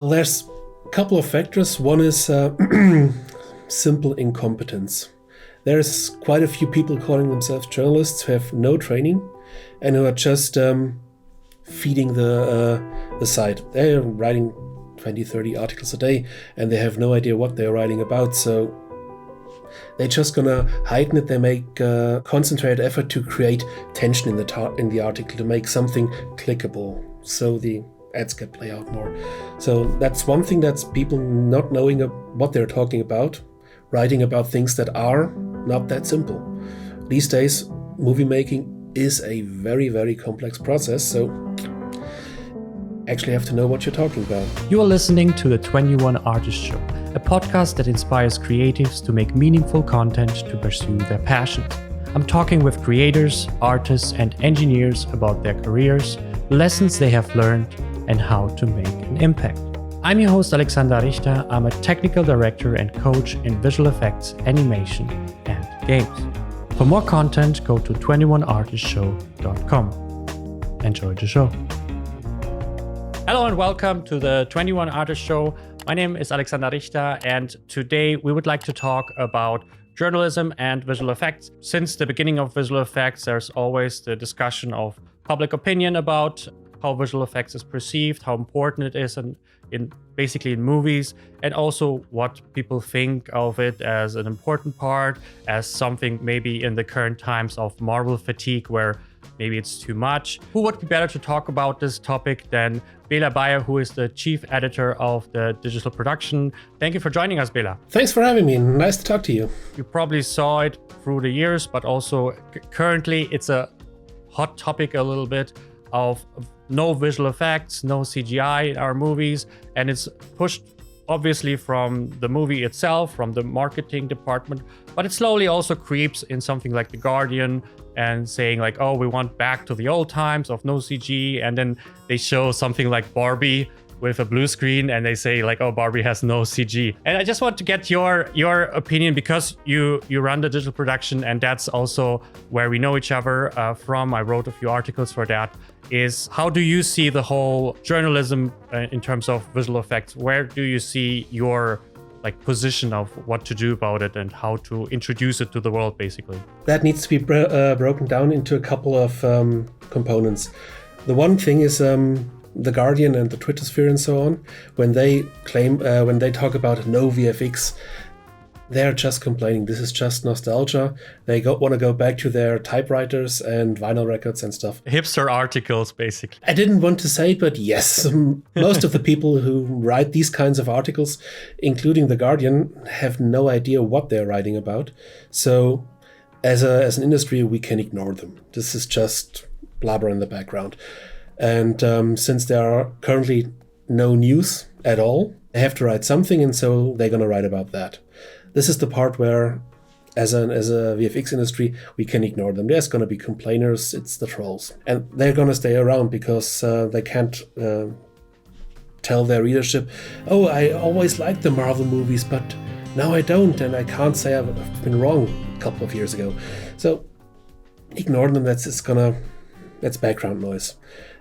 Well, there's a couple of factors. One is simple incompetence. There's quite a few people calling themselves journalists who have no training and who are just feeding the site. They're writing 20, 30 articles a day and they have no idea what they're writing about. So they're just gonna heighten it. They make concentrated effort to create tension in the article, to make something clickable, so the ads can play out more. So that's one thing, that's people not knowing what they're talking about, writing about things that are not that simple. These days, movie making is a very, very complex process, so actually have to know what you're talking about. You are listening to the 21 Artist Show, a podcast that inspires creatives to make meaningful content to pursue their passions. I'm talking with creators, artists, and engineers about their careers, lessons they have learned, and how to make an impact. I'm your host, Alexander Richter. I'm a technical director and coach in visual effects, animation, and games. For more content, go to 21artistshow.com. Enjoy the show. Hello and welcome to the 21 Artist Show. My name is Alexander Richter, and today we would like to talk about journalism and visual effects. Since the beginning of visual effects, there's always the discussion of public opinion about how visual effects is perceived, how important it is in movies, and also what people think of it as an important part, as something maybe in the current times of Marvel fatigue where maybe it's too much. Who would be better to talk about this topic than Bela Beier, who is the chief editor of the digital production. Thank you for joining us, Bela. Thanks for having me. Nice to talk to you. You probably saw it through the years, but also currently it's a hot topic a little bit of no visual effects, no CGI in our movies, and it's pushed obviously from the movie itself, from the marketing department, but it slowly also creeps in something like The Guardian and saying like, oh, we want back to the old times of no CG, and then they show something like Barbie with a blue screen and they say like, oh, Barbie has no CG. And I just want to get your opinion, because you run the digital production and that's also where we know each other from. I wrote a few articles for that. Is how do you see the whole journalism in terms of visual effects? Where do you see your position of what to do about it and how to introduce it to the world, basically? That needs to be broken down into a couple of components. The one thing is The Guardian and the Twitter sphere and so on, when they talk about no VFX, they're just complaining. This is just nostalgia. They want to go back to their typewriters and vinyl records and stuff. Hipster articles, basically. I didn't want to say it, but yes, most of the people who write these kinds of articles, including The Guardian, have no idea what they're writing about. So as an industry, we can ignore them. This is just blabber in the background. And since there are currently no news at all, they have to write something, and so they're going to write about that. This is the part where, as a VFX industry, we can ignore them. There's going to be complainers, it's the trolls. And they're going to stay around because they can't tell their readership, oh, I always liked the Marvel movies, but now I don't, and I can't say I've been wrong a couple of years ago. So ignore them, that's background noise.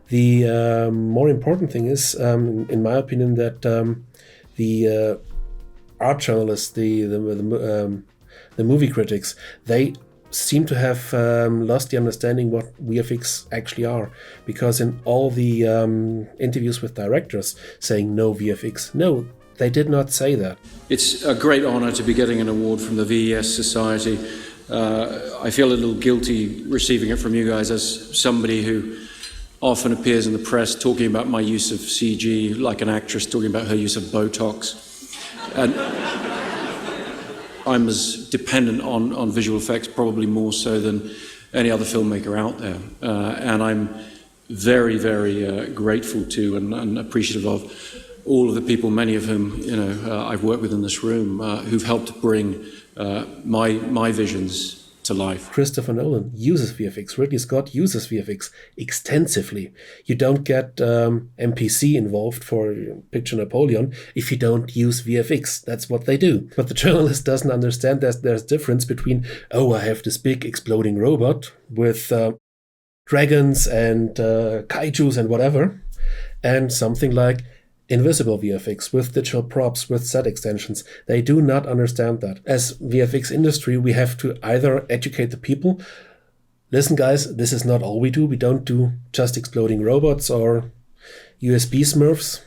The more important thing is, in my opinion, that the art journalists, the movie critics, they seem to have lost the understanding what VFX actually are, because in all the interviews with directors saying no VFX, no, they did not say that. It's a great honor to be getting an award from the VES Society. I feel a little guilty receiving it from you guys as somebody who often appears in the press talking about my use of CG like an actress talking about her use of Botox. And I'm as dependent on visual effects, probably more so than any other filmmaker out there. And I'm very, very grateful to and appreciative of all of the people, many of whom I've worked with in this room, who've helped bring my visions to life. Christopher Nolan uses VFX. Ridley Scott uses VFX extensively. You don't get MPC involved for Picture Napoleon if you don't use VFX. That's what they do. But the journalist doesn't understand that there's difference between, oh, I have this big exploding robot with dragons and kaijus and whatever, and something like, invisible VFX, with digital props, with set extensions. They do not understand that. As VFX industry, we have to either educate the people. Listen, guys, this is not all we do. We don't do just exploding robots or USB Smurfs.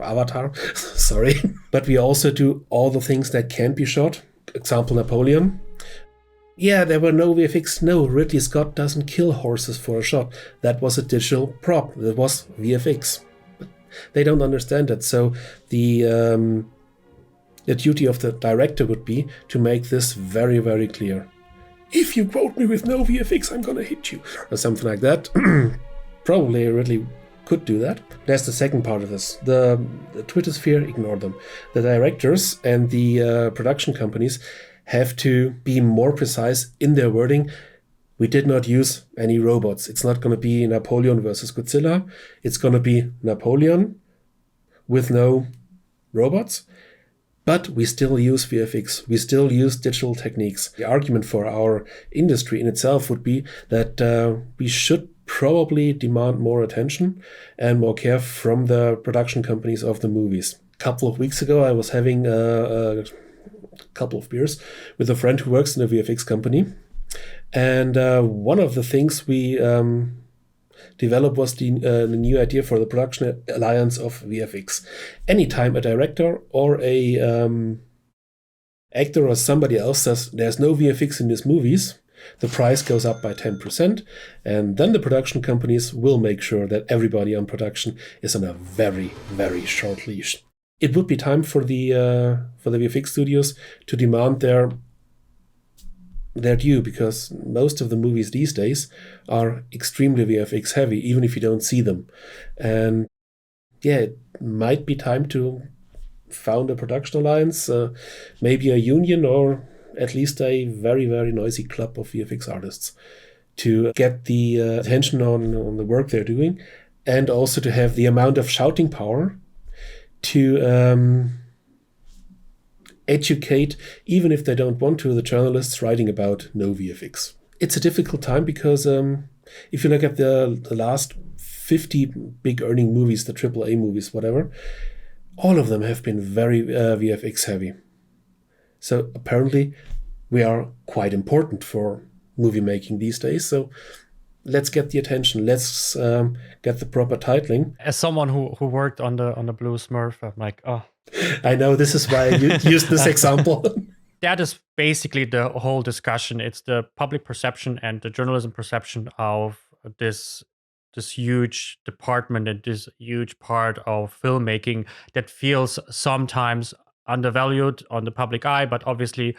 Avatar, sorry. But we also do all the things that can be shot. Example, Napoleon. Yeah, there were no VFX. No, Ridley Scott doesn't kill horses for a shot. That was a digital prop. That was VFX. But they don't understand it. So the duty of the director would be to make this very, very clear. If you quote me with no VFX, I'm gonna hit you. Or something like that. Probably Ridley could do that. That's the second part of this. The Twitter sphere, ignore them. The directors and the production companies have to be more precise in their wording. We did not use any robots. It's not going to be Napoleon versus Godzilla. It's going to be Napoleon with no robots. But we still use VFX. We still use digital techniques. The argument for our industry in itself would be that we should probably demand more attention and more care from the production companies of the movies. A couple of weeks ago, I was having a couple of beers with a friend who works in a VFX company. And one of the things we developed was the new idea for the production alliance of VFX. Anytime a director or a actor or somebody else says there's no VFX in these movies, the price goes up by 10%, and then the production companies will make sure that everybody on production is on a very, very short leash. It would be time for the VFX studios to demand their due, because most of the movies these days are extremely VFX heavy, even if you don't see them. And yeah, it might be time to found a production alliance, maybe a union, or at least a very, very noisy club of VFX artists to get the attention on the work they're doing, and also to have the amount of shouting power to educate, even if they don't want to, the journalists writing about no VFX. It's a difficult time because if you look at the last 50 big earning movies, the AAA movies, whatever, all of them have been very VFX heavy. So apparently we are quite important for movie making these days. So let's get the attention. Let's get the proper titling. As someone who worked on the Blue Smurf, I'm like, oh. I know, this is why I used this example. That is basically the whole discussion. It's the public perception and the journalism perception of this huge department and this huge part of filmmaking that feels sometimes undervalued on the public eye, but obviously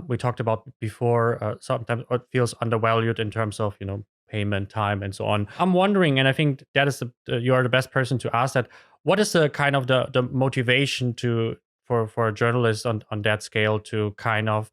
we talked about before, sometimes it feels undervalued in terms of, payment, time, and so on. I'm wondering, and I think that is you are the best person to ask that. What is the kind of the motivation for a journalist on that scale to kind of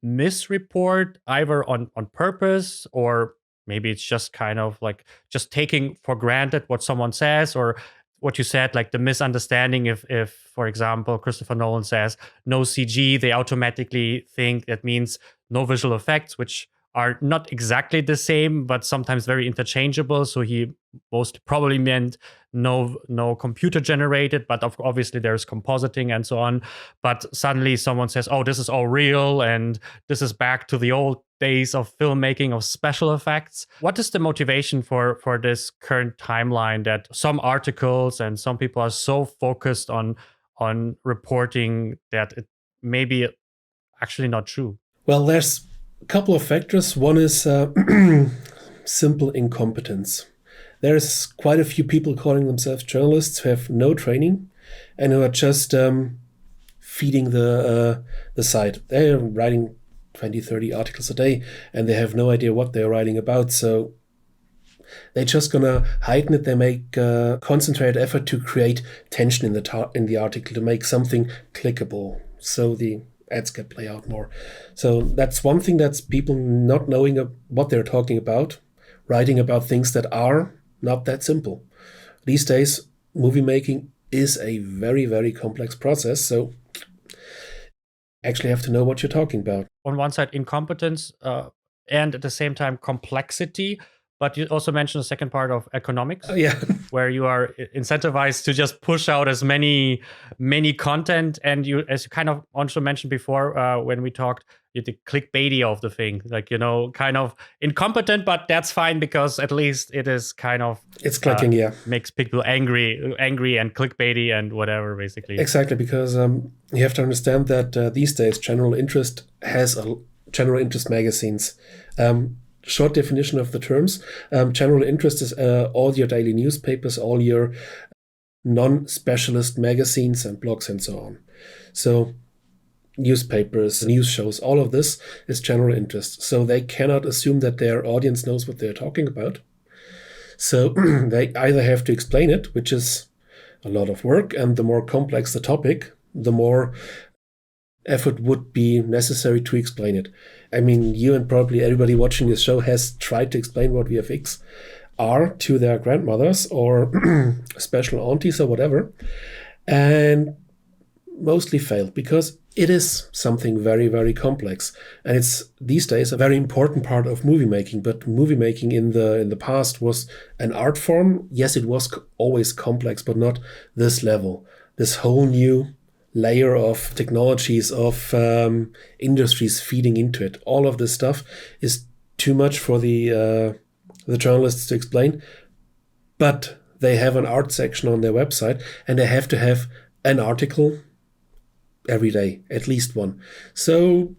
misreport either on purpose, or maybe it's just kind of like just taking for granted what someone says, or what you said, like the misunderstanding. If for example, Christopher Nolan says no CG, they automatically think that means no visual effects, which are not exactly the same, but sometimes very interchangeable. So he most probably meant no computer generated, but obviously there's compositing and so on. But suddenly someone says, oh, this is all real, and this is back to the old days of filmmaking, of special effects. What is the motivation for this current timeline that some articles and some people are so focused on reporting that it may be actually not true? Well, there's a couple of factors. One is simple incompetence. There's quite a few people calling themselves journalists who have no training and who are just feeding the site. They're writing 20, 30 articles a day, and they have no idea what they're writing about. So they're just gonna heighten it. They make a concentrated effort to create tension in the article, to make something clickable, so the ads can play out more. So that's one thing, that's people not knowing what they're talking about, writing about things that are not that simple. These days, movie making is a very, very complex process. So actually have to know what you're talking about. On one side, incompetence, and at the same time, complexity. But you also mentioned the second part of economics, Yeah. where you are incentivized to just push out as many content. And you, as you kind of also mentioned before, when we talked, the clickbaity of the thing, like, kind of incompetent, but that's fine because at least it is kind of It's clicking, yeah. Makes people angry and clickbaity and whatever, basically. Exactly, because you have to understand that these days general interest has general interest magazines. Short definition of the terms: general interest is all your daily newspapers, all your non-specialist magazines and blogs and so on. So newspapers, news shows, all of this is general interest. So they cannot assume that their audience knows what they're talking about. So they either have to explain it, which is a lot of work, and the more complex the topic, the more effort would be necessary to explain it. I mean, you and probably everybody watching this show has tried to explain what VFX are to their grandmothers or special aunties or whatever, and mostly failed because it is something very, very complex. And it's these days a very important part of movie making. But movie making in the past was an art form. Yes, it was always complex, but not this level. This whole new layer of technologies, of industries feeding into it. All of this stuff is too much for the journalists to explain. But they have an art section on their website, and they have to have an article every day, at least one. So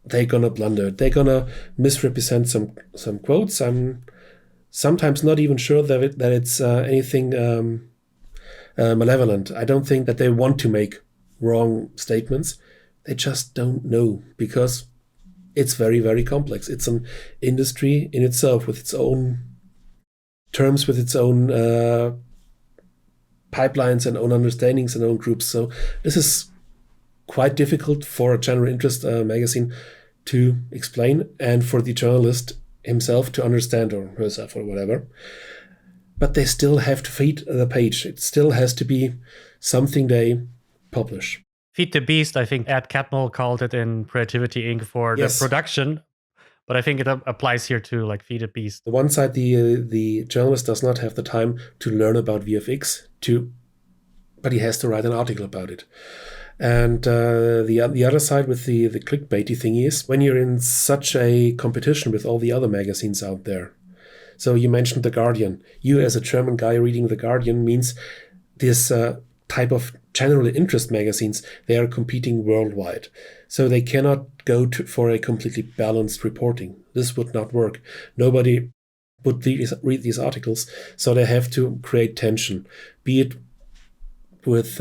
they're gonna blunder. They're gonna misrepresent some quotes. I'm sometimes not even sure that it's anything malevolent. I don't think that they want to make wrong statements. They just don't know, because it's very, very complex. It's an industry in itself with its own terms, with its own pipelines and own understandings and own groups. So this is quite difficult for a general interest magazine to explain, and for the journalist himself to understand, or herself, or whatever. But they still have to feed the page. It still has to be something they publish. Feed the beast, I think Ed Catmull called it in Creativity Inc. for the production. But I think it applies here too, like feed the beast. The one side, the journalist does not have the time to learn about VFX, but he has to write an article about it. And the other side with the clickbaity thing is when you're in such a competition with all the other magazines out there. So you mentioned The Guardian. You, as a German guy reading The Guardian, means this type of general interest magazines, they are competing worldwide. So they cannot go for a completely balanced reporting. This would not work. Nobody would read these articles, so they have to create tension, be it with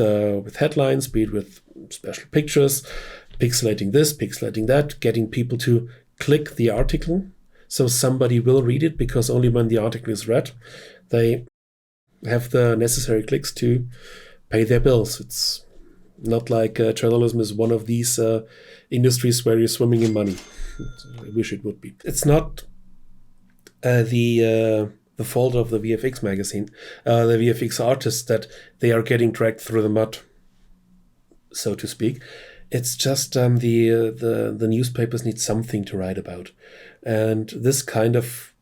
headlines, be it with special pictures, pixelating this, pixelating that, getting people to click the article so somebody will read it, because only when the article is read, they have the necessary clicks to pay their bills. It's not like journalism is one of these industries where you're swimming in money. I wish it would be. It's not the fault of the VFX magazine, the VFX artists, that they are getting dragged through the mud, so to speak. It's just the newspapers need something to write about. And this kind of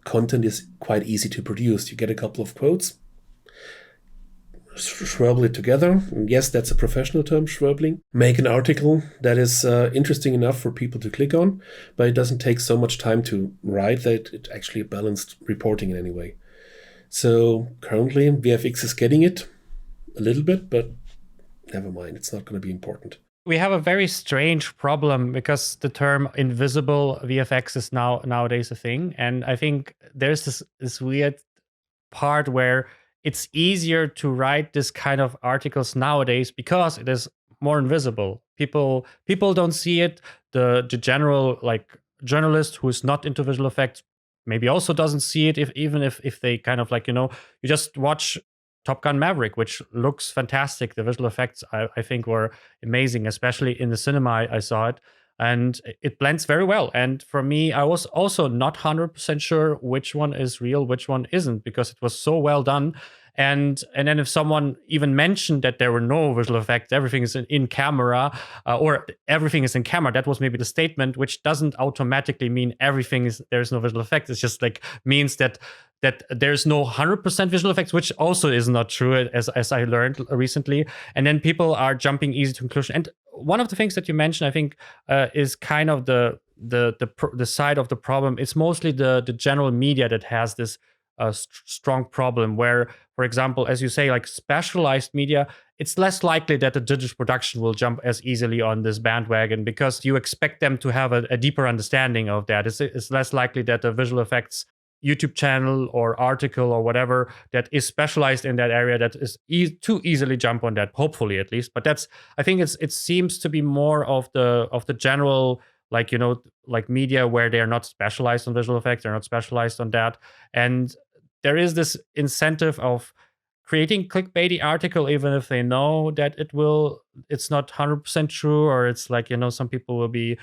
content is quite easy to produce. You get a couple of quotes, schwerble it together. Yes, that's a professional term, schwerbling. Make an article that is interesting enough for people to click on, but it doesn't take so much time to write that it actually balanced reporting in any way. So currently VFX is getting it a little bit, but never mind, it's not going to be important. We have a very strange problem because the term invisible VFX is nowadays a thing. And I think there's this weird part where it's easier to write this kind of articles nowadays because it is more invisible. People don't see it. The general like journalist who is not into visual effects maybe also doesn't see it, even if they kind of like, you just watch Top Gun Maverick, which looks fantastic. The visual effects, I think, were amazing, especially in the cinema. I saw it, and it blends very well. And for me, I was also not 100% sure which one is real, which one isn't, because it was so well done. And then if someone even mentioned that there were no visual effects, everything is in camera, or everything is in camera, that was maybe the statement, which doesn't automatically mean there's no visual effects. It's just like means that there's no 100% visual effects, which also is not true, as I learned recently. And then people are jumping easy to conclusion. And one of the things that you mentioned, I think, is kind of the side of the problem. It's mostly the general media that has this strong problem where, for example, as you say, like specialized media, it's less likely that the digital production will jump as easily on this bandwagon because you expect them to have a deeper understanding of that. It's less likely that the visual effects YouTube channel or article or whatever that is specialized in that area that is too easily jump on that, hopefully at least. But I think it seems to be more of the general, like, like media where they are not specialized on visual effects, they're not specialized on that. And there is this incentive of creating clickbaity article, even if they know that it's not 100% true, or it's like, some people will be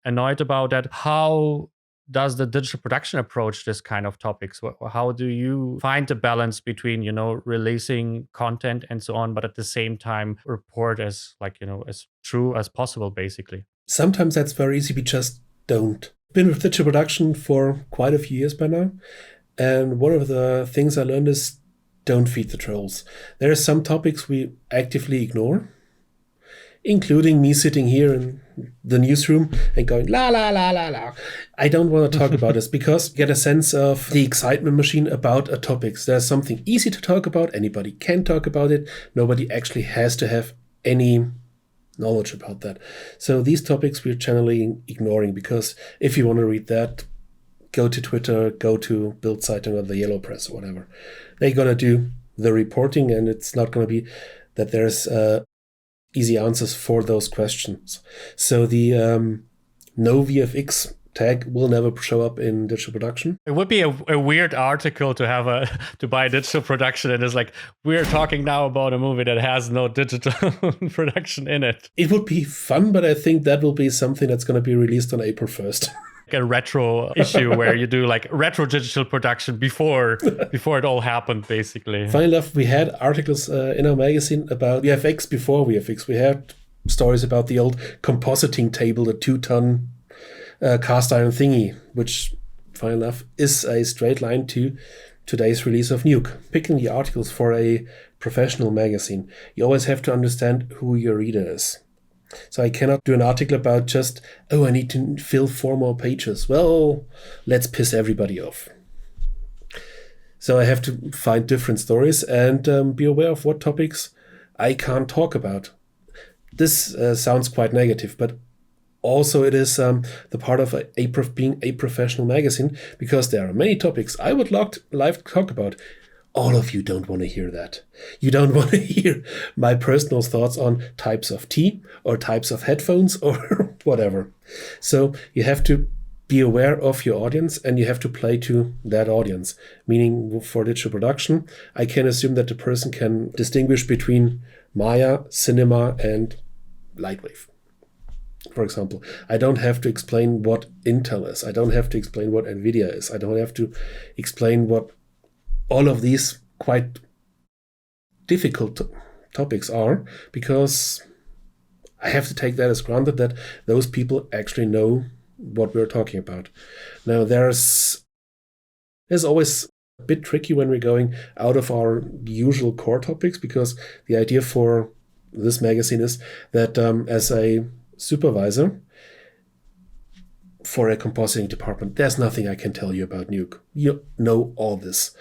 annoyed about that. How does the digital production approach this kind of topics? How do you find the balance between, releasing content and so on, but at the same time report as as true as possible, basically? Sometimes that's very easy. We just don't. I've been with digital production for quite a few years by now. And one of the things I learned is don't feed the trolls. There are some topics we actively ignore, including me sitting here in the newsroom and going, la, la, la, la, la. I don't want to talk about this because you get a sense of the excitement machine about a topic. There's something easy to talk about. Anybody can talk about it. Nobody actually has to have any knowledge about that. So these topics we're generally ignoring because if you want to read that, go to Twitter, go to Bild Zeitung or the Yellow Press or whatever. They're going to do the reporting, and it's not going to be that there's easy answers for those questions. So the no VFX tag will never show up in digital production. It would be a weird article to have to buy digital production, and it's like, we're talking now about a movie that has no digital production in it. It would be fun, but I think that will be something that's going to be released on April 1st. A retro issue where you do like retro digital production before it all happened, basically. Funny enough, we had articles in our magazine about VFX before VFX. We had stories about the old compositing table, the 2-ton cast iron thingy, which, funny enough, is a straight line to today's release of Nuke. Picking the articles for a professional magazine, you always have to understand who your reader is. So I cannot do an article about just, I need to fill 4 more pages. Well, let's piss everybody off. So I have to find different stories and be aware of what topics I can't talk about. This sounds quite negative, but also it is the part of being a professional magazine, because there are many topics I would like to talk about. All of you don't want to hear that. You don't want to hear my personal thoughts on types of tea or types of headphones or whatever. So you have to be aware of your audience and you have to play to that audience. Meaning for digital production, I can assume that the person can distinguish between Maya, cinema, and Lightwave. For example, I don't have to explain what Intel is. I don't have to explain what NVIDIA is. I don't have to explain what all of these quite difficult topics are, because I have to take that as granted that those people actually know what we're talking about. Now, there's always a bit tricky when we're going out of our usual core topics, because the idea for this magazine is that as a supervisor for a compositing department, there's nothing I can tell you about Nuke. You know all this.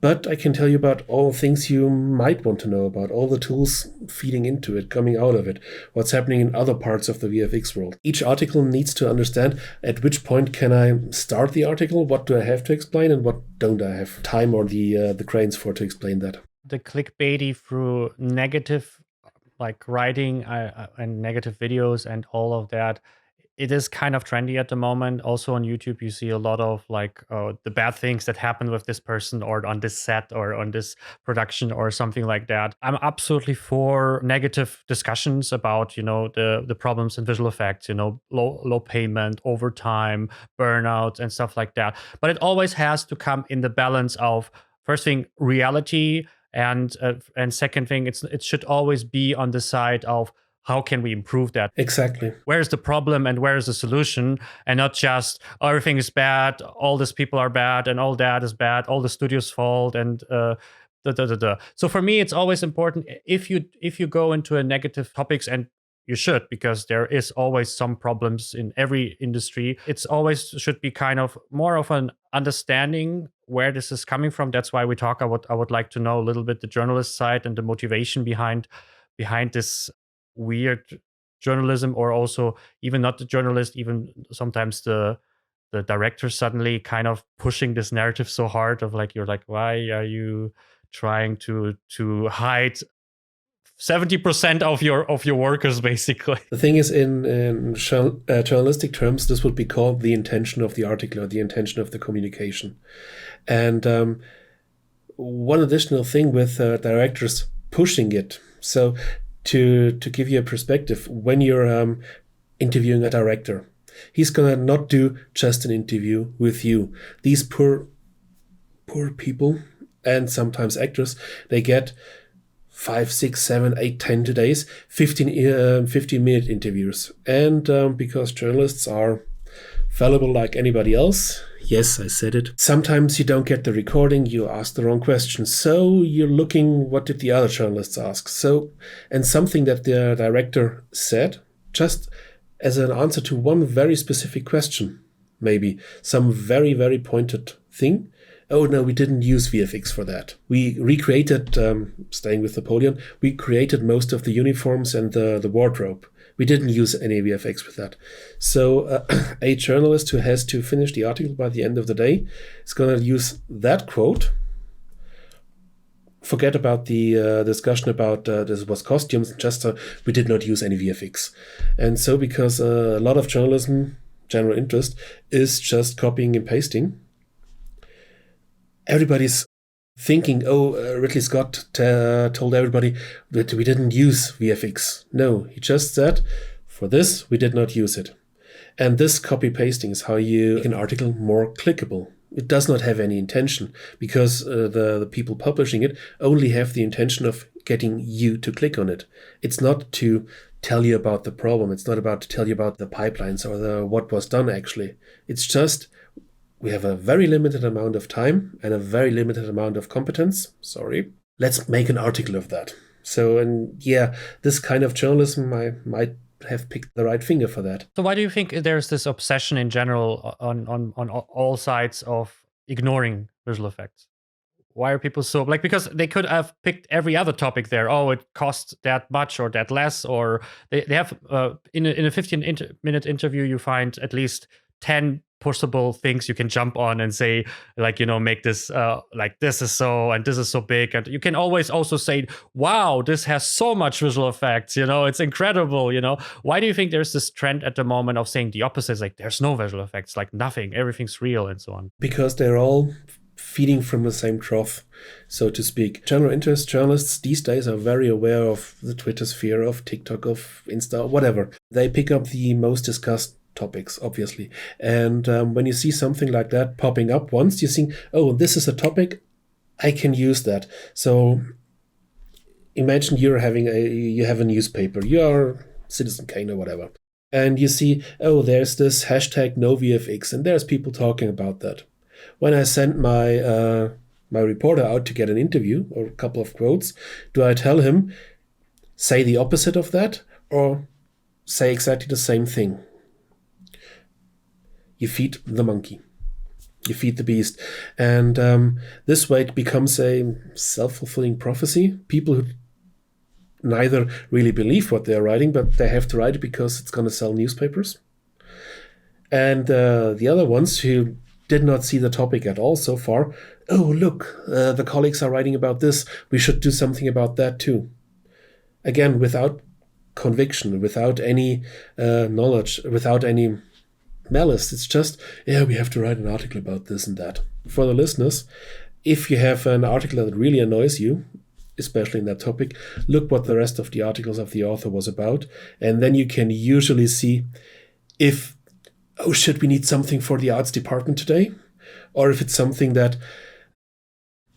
But I can tell you about all the things you might want to know about, all the tools feeding into it, coming out of it, what's happening in other parts of the VFX world. Each article needs to understand at which point can I start the article, what do I have to explain, and what don't I have time or the brains for to explain that. The clickbaity through negative like writing and negative videos and all of that, it is kind of trendy at the moment. Also on YouTube, you see a lot of like the bad things that happen with this person or on this set or on this production or something like that. I'm absolutely for negative discussions about, the problems in visual effects, low payment, overtime, burnout, and stuff like that. But it always has to come in the balance of first thing, reality, and second thing, it should always be on the side of how can we improve that? Exactly. Where's the problem and where's the solution? And not just everything is bad, all these people are bad, and all that is bad, all the studio's fault, and So for me, it's always important if you go into a negative topics, and you should, because there is always some problems in every industry. It's always should be kind of more of an understanding where this is coming from. That's why we talk. I would like to know a little bit the journalist side and the motivation behind this weird journalism, or also even not the journalist, even sometimes the director suddenly kind of pushing this narrative so hard of like, you're like, why are you trying to hide 70% of your workers, basically? The thing is, in journalistic terms, this would be called the intention of the article, or the intention of the communication. And one additional thing with directors pushing it. So to give you a perspective, when you're interviewing a director, he's gonna not do just an interview with you. These poor people, and sometimes actors, they get 5, 6, 7, 8, 10 today's 15-minute interviews. And because journalists are fallible like anybody else, yes, I said it, sometimes you don't get the recording, you ask the wrong question. So you're looking, what did the other journalists ask? And something that the director said, just as an answer to one very specific question, maybe some very, very pointed thing. Oh, no, we didn't use VFX for that. We recreated, staying with Napoleon, we created most of the uniforms and the wardrobe. We didn't use any VFX with that. So a journalist who has to finish the article by the end of the day is going to use that quote, forget about the discussion about this was costumes, just we did not use any VFX. And so because a lot of journalism, general interest, is just copying and pasting, everybody's thinking, Ridley Scott told everybody that we didn't use VFX. No, he just said, for this, we did not use it. And this copy-pasting is how you make an article more clickable. It does not have any intention, because the people publishing it only have the intention of getting you to click on it. It's not to tell you about the problem. It's not about to tell you about the pipelines or what was done, actually. It's just, we have a very limited amount of time and a very limited amount of competence. Sorry. Let's make an article of that. So, and yeah, this kind of journalism, I might have picked the right finger for that. So why do you think there's this obsession in general on all sides of ignoring visual effects? Why are people so because they could have picked every other topic there. Oh, it costs that much or that less, or they have in a 15-minute interview, you find at least 10 possible things you can jump on and say, like, make this this is so, and this is so big. And you can always also say, wow, this has so much visual effects, it's incredible. Why do you think there's this trend at the moment of saying the opposite, like there's no visual effects, like nothing, everything's real and so on? Because they're all feeding from the same trough, so to speak. General interest journalists these days are very aware of the Twitter sphere, of TikTok, of Insta, whatever. They pick up the most discussed topics, obviously. And when you see something like that popping up once, you think, oh, this is a topic, I can use that. So imagine you have a newspaper, you're Citizen Kane or whatever, and you see, oh, there's this hashtag no VFX, and there's people talking about that. When I send my reporter out to get an interview or a couple of quotes, do I tell him, say the opposite of that, or say exactly the same thing? You feed the monkey. You feed the beast. And this way it becomes a self-fulfilling prophecy. People who neither really believe what they're writing, but they have to write it because it's going to sell newspapers. And the other ones who did not see the topic at all so far, oh, look, the colleagues are writing about this. We should do something about that too. Again, without conviction, without any knowledge, without any malice. It's just, yeah, we have to write an article about this and that. For the listeners, if you have an article that really annoys you, especially in that topic, look what the rest of the articles of the author was about, and then you can usually see if, oh shit, we need something for the arts department today, or if it's something that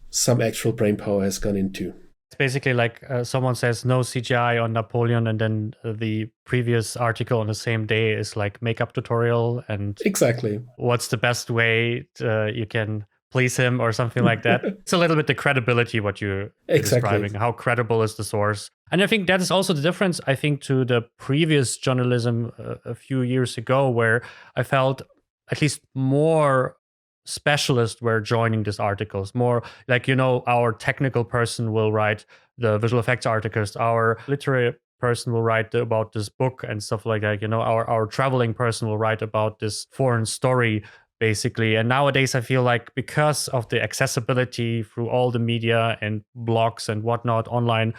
some actual brain power has gone into. It's basically like someone says no CGI on Napoleon, and then the previous article on the same day is like makeup tutorial and exactly what's the best way you can please him or something like that. It's a little bit the credibility what you're describing. How credible is the source? And I think that is also the difference, I think, to the previous journalism a few years ago, where I felt at least more specialists were joining these articles. More like, you know, our technical person will write the visual effects articles, our literary person will write about this book and stuff like that. You know, our traveling person will write about this foreign story, basically. And nowadays, I feel like because of the accessibility through all the media and blogs and whatnot online,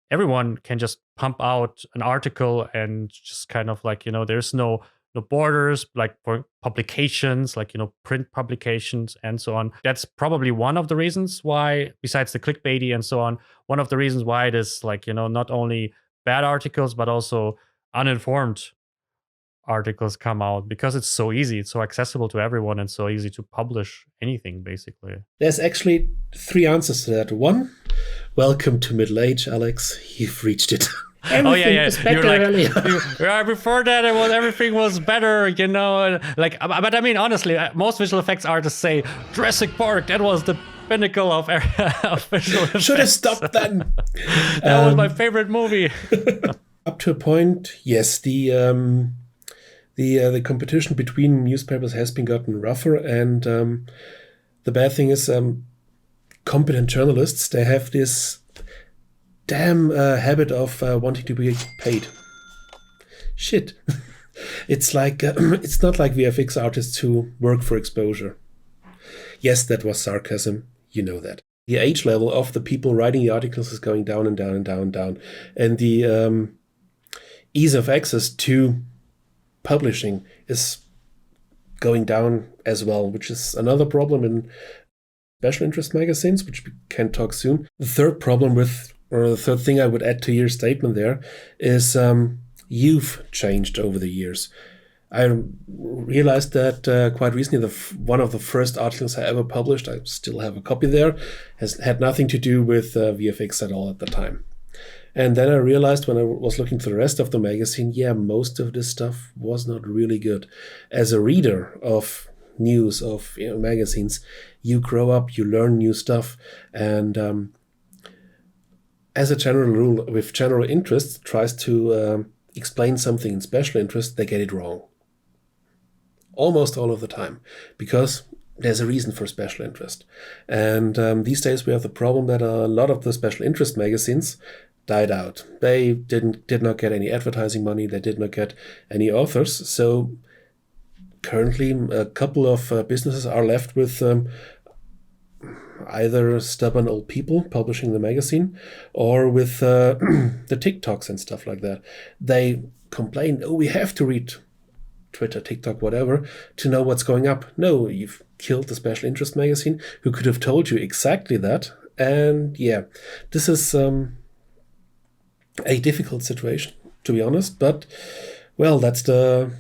everyone can just pump out an article and just kind of like, you know, there's no borders, like for publications, like, you know, print publications and so on. That's probably one of the reasons why, besides the clickbaity and so on, one of the reasons why it is like, you know, not only bad articles, but also uninformed articles come out, because it's so easy, it's so accessible to everyone, and so easy to publish anything, basically. There's actually 3 answers to that. 1, welcome to middle age, Alex. You've reached it. Everything was better. You're like, before that, everything was better, you know. Like, but I mean, honestly, most visual effects artists say Jurassic Park. That was the pinnacle of visual effects. Should have stopped then. That was my favorite movie. Up to a point, yes. The competition between newspapers has been gotten rougher, and the bad thing is, competent journalists, they have this damn habit of wanting to be paid. Shit. It's like it's not like VFX artists who work for exposure. Yes, that was sarcasm. You know that. The age level of the people writing the articles is going down and down and down and down. And the ease of access to publishing is going down as well, which is another problem in special interest magazines, which we can talk soon. The third problem the third thing I would add to your statement there is you've changed over the years. I realized that quite recently, one of the first articles I ever published, I still have a copy there, had nothing to do with VFX at all at the time. And then I realized when I was looking through the rest of the magazine, most of this stuff was not really good. As a reader of news, of magazines, you grow up, you learn new stuff, and as a general rule, with general interest tries to explain something in special interest, they get it wrong. Almost all of the time, because there's a reason for special interest. And these days we have the problem that a lot of the special interest magazines died out. They did not get any advertising money. They did not get any authors. So currently a couple of businesses are left with either stubborn old people publishing the magazine, or with the TikToks and stuff like that. They complain, we have to read Twitter, TikTok, whatever, to know what's going up. No, you've killed the special interest magazine who could have told you exactly that. And this is a difficult situation, to be honest. But, well, that's the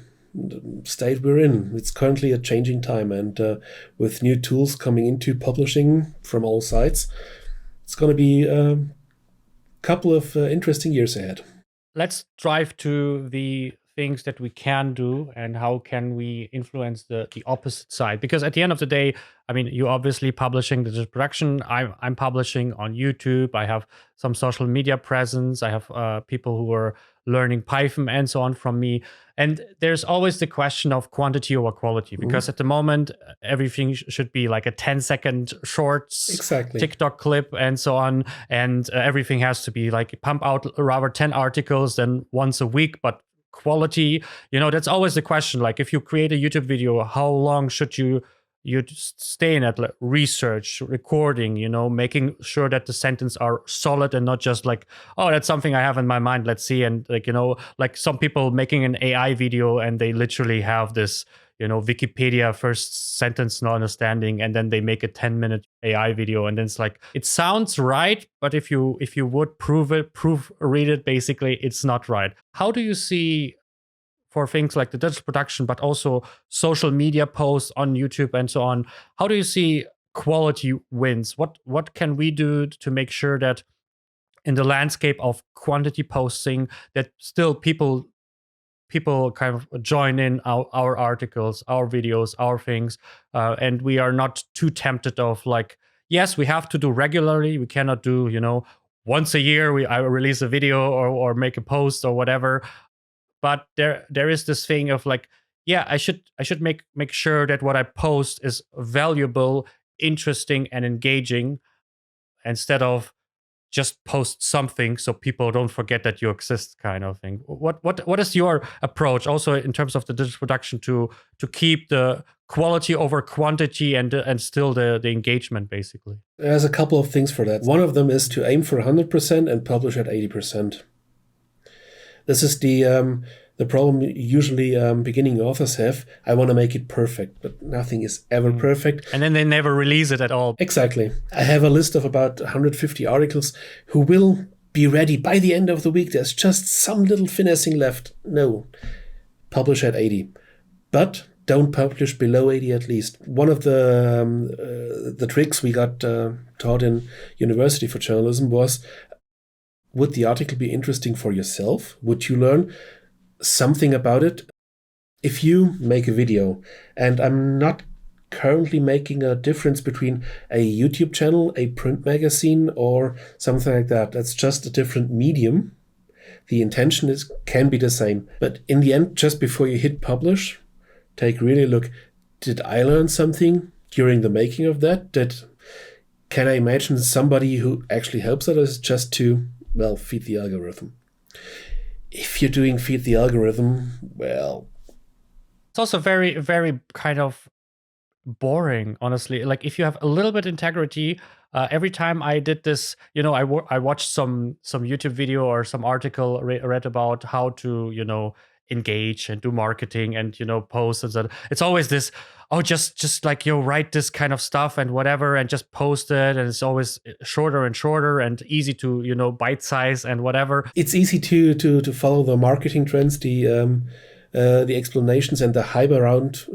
state we're in. It's currently a changing time, and with new tools coming into publishing from all sides, it's going to be a couple of interesting years ahead. Let's drive to the things that we can do and how can we influence the opposite side, because at the end of the day, I mean, you're obviously publishing the production. I'm publishing on YouTube. I have some social media presence. I have people who are learning Python and so on from me. And there's always the question of quantity over quality, because at the moment, everything should be like a 10-second shorts, TikTok clip and so on. And everything has to be like pump out rather 10 articles than once a week, but quality, that's always the question. Like, if you create a YouTube video, how long should you stay in that, like, research, recording, making sure that the sentences are solid and not just like, oh, that's something I have in my mind, let's see. And like some people making an AI video and they literally have this, Wikipedia first sentence not understanding, and then they make a 10-minute AI video, and then it's like, it sounds right, but if you would proofread it, basically it's not right. How do you see, for things like the digital production, but also social media posts on YouTube and so on, how do you see quality wins? What can we do to make sure that in the landscape of quantity posting, that still people kind of join in our articles, our videos, our things, and we are not too tempted of like, yes, we have to do regularly. We cannot do, once a year I release a video or make a post or whatever. But there is this thing of like, yeah, I should make sure that what I post is valuable, interesting, and engaging, instead of just post something so people don't forget that you exist, kind of thing. What is your approach also in terms of the digital production to keep the quality over quantity and still the engagement, basically? There's a couple of things for that. One of them is to aim for 100% and publish at 80%. This is the problem usually beginning authors have. I want to make it perfect, but nothing is ever perfect. And then they never release it at all. Exactly. I have a list of about 150 articles who will be ready by the end of the week. There's just some little finessing left. No, publish at 80. But don't publish below 80 at least. One of the tricks we got taught in University for Journalism was, would the article be interesting for yourself? Would you learn something about it? If you make a video, and I'm not currently making a difference between a YouTube channel, a print magazine, or something like that. That's just a different medium. The intention can be the same. But in the end, just before you hit publish, take really a look. Did I learn something during the making of that? Can I imagine somebody who actually helps others just to, feed the algorithm? If you're doing feed the algorithm, it's also very, very kind of boring, honestly. Like, if you have a little bit integrity, every time I did this, I watched some YouTube video or some article read about how to, engage and do marketing and, post and that. It's always this, just like, write this kind of stuff and whatever and just post it. And it's always shorter and shorter and easy to, bite size and whatever. It's easy to follow the marketing trends, the explanations and the hype around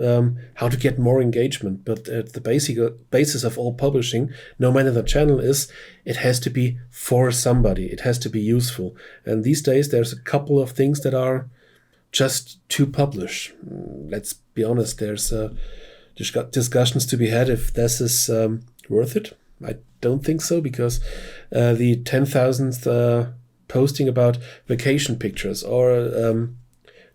how to get more engagement. But the basis of all publishing, no matter the channel is, it has to be for somebody. It has to be useful. And these days, there's a couple of things that are just to publish. Let's be honest, there's discussions to be had if this is worth it. I don't think so, because the 10,000th posting about vacation pictures or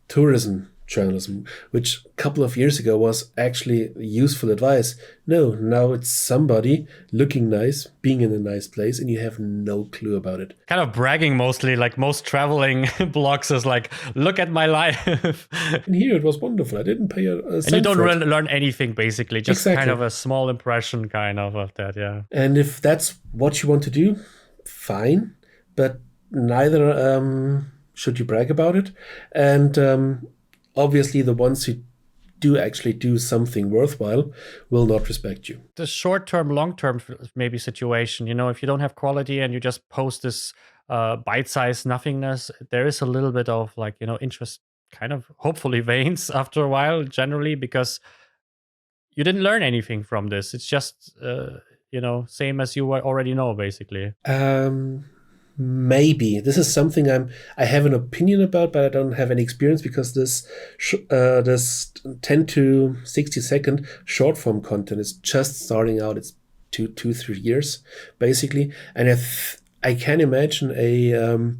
tourism journalism, which a couple of years ago was actually useful advice. No, now it's somebody looking nice, being in a nice place, and you have no clue about it. Kind of bragging mostly, like most traveling blogs is like, look at my life. And here it was wonderful. I didn't pay a cent. And you don't learn anything, basically, just kind of a small impression kind of that, yeah. And if that's what you want to do, fine, but neither should you brag about it. And obviously the ones who do actually do something worthwhile will not respect you. The short-term, long-term maybe situation, if you don't have quality and you just post this bite-sized nothingness, there is a little bit of like, interest kind of hopefully wanes after a while, generally, because you didn't learn anything from this. It's just, same as you already know, basically. Maybe this is something I have an opinion about, but I don't have any experience, because this 10 to 60 second short form content is just starting out. It's 2-3 years basically, and I can imagine a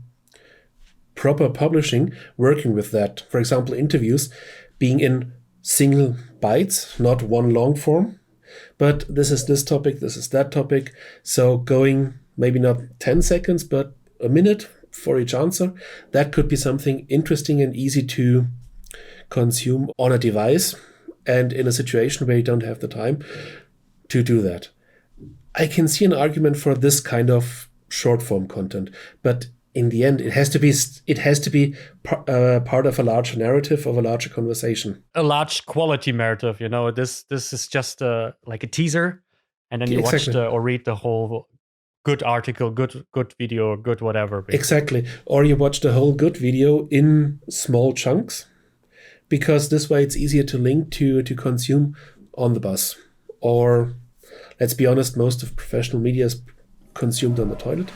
proper publishing working with that. For example, interviews being in single bites, not one long form, but this is this topic, this is that topic. So going maybe not 10 seconds, but a minute for each answer. That could be something interesting and easy to consume on a device and in a situation where you don't have the time to do that. I can see an argument for this kind of short form content, but in the end, it has to be part of a larger narrative, of a larger conversation. A large quality narrative, this is just like a teaser, and then you watch or read the whole good article, good video, good whatever. Basically. Exactly. Or you watch the whole good video in small chunks, because this way it's easier to link to consume on the bus. Or let's be honest, most of professional media is consumed on the toilet.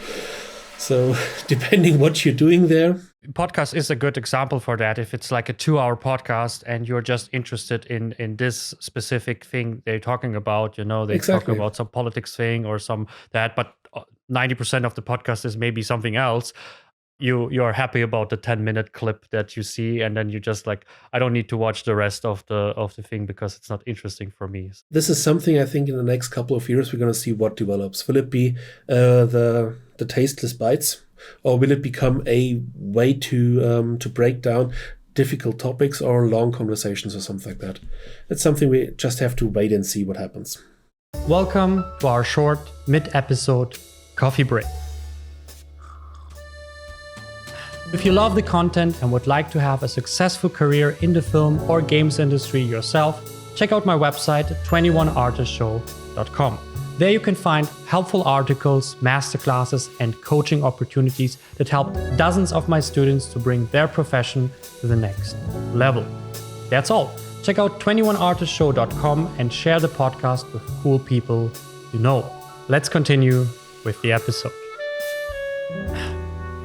So depending what you're doing there. Podcast is a good example for that. If it's like a 2-hour podcast and you're just interested in this specific thing they're talking about, they talk about some politics thing or some that, but 90% of the podcast is maybe something else. You're happy about the 10-minute clip that you see, and then you just like, I don't need to watch the rest of the thing because it's not interesting for me. This is something I think in the next couple of years we're going to see what develops. Will it be the tasteless bites, or will it become a way to break down difficult topics or long conversations or something like that? It's something we just have to wait and see what happens. Welcome to our short mid-episode coffee break. If you love the content and would like to have a successful career in the film or games industry yourself, check out my website 21artistshow.com. There you can find helpful articles, masterclasses, and coaching opportunities that help dozens of my students to bring their profession to the next level. That's all. Check out 21artistshow.com and share the podcast with cool people you know. Let's continue with the episode.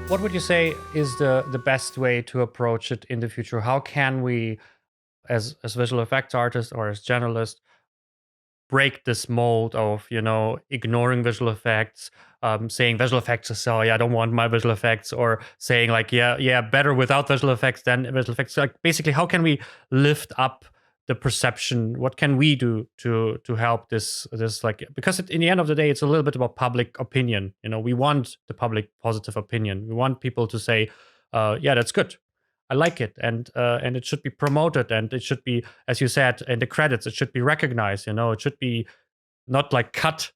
What would you say is the best way to approach it in the future? How can we, as visual effects artists or as journalists, break this mold of, ignoring visual effects, saying visual effects are sorry, I don't want my visual effects, or saying like, yeah, better without visual effects than visual effects. Like basically, how can we lift up the perception? What can we do to help this like, because in the end of the day, it's a little bit about public opinion. We want the public positive opinion. We want people to say, yeah, that's good. I like it, and it should be promoted, and it should be, as you said, in the credits, it should be recognized. It should be not like cut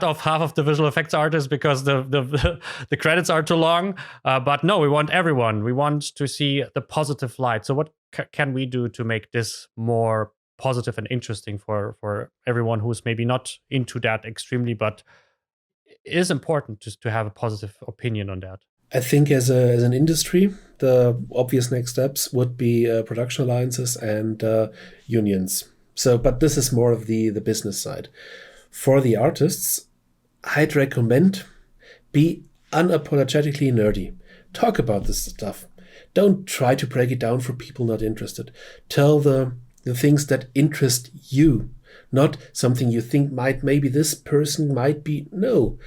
off half of the visual effects artists because the credits are too long. But no, we want everyone. We want to see the positive light. So what can we do to make this more positive and interesting for everyone who's maybe not into that extremely, but it is important just to have a positive opinion on that? I think as an industry, the obvious next steps would be production alliances and unions. But this is more of the business side. For the artists, I'd recommend be unapologetically nerdy. Talk about this stuff. Don't try to break it down for people not interested. Tell the things that interest you, not something you think maybe this person might be. No,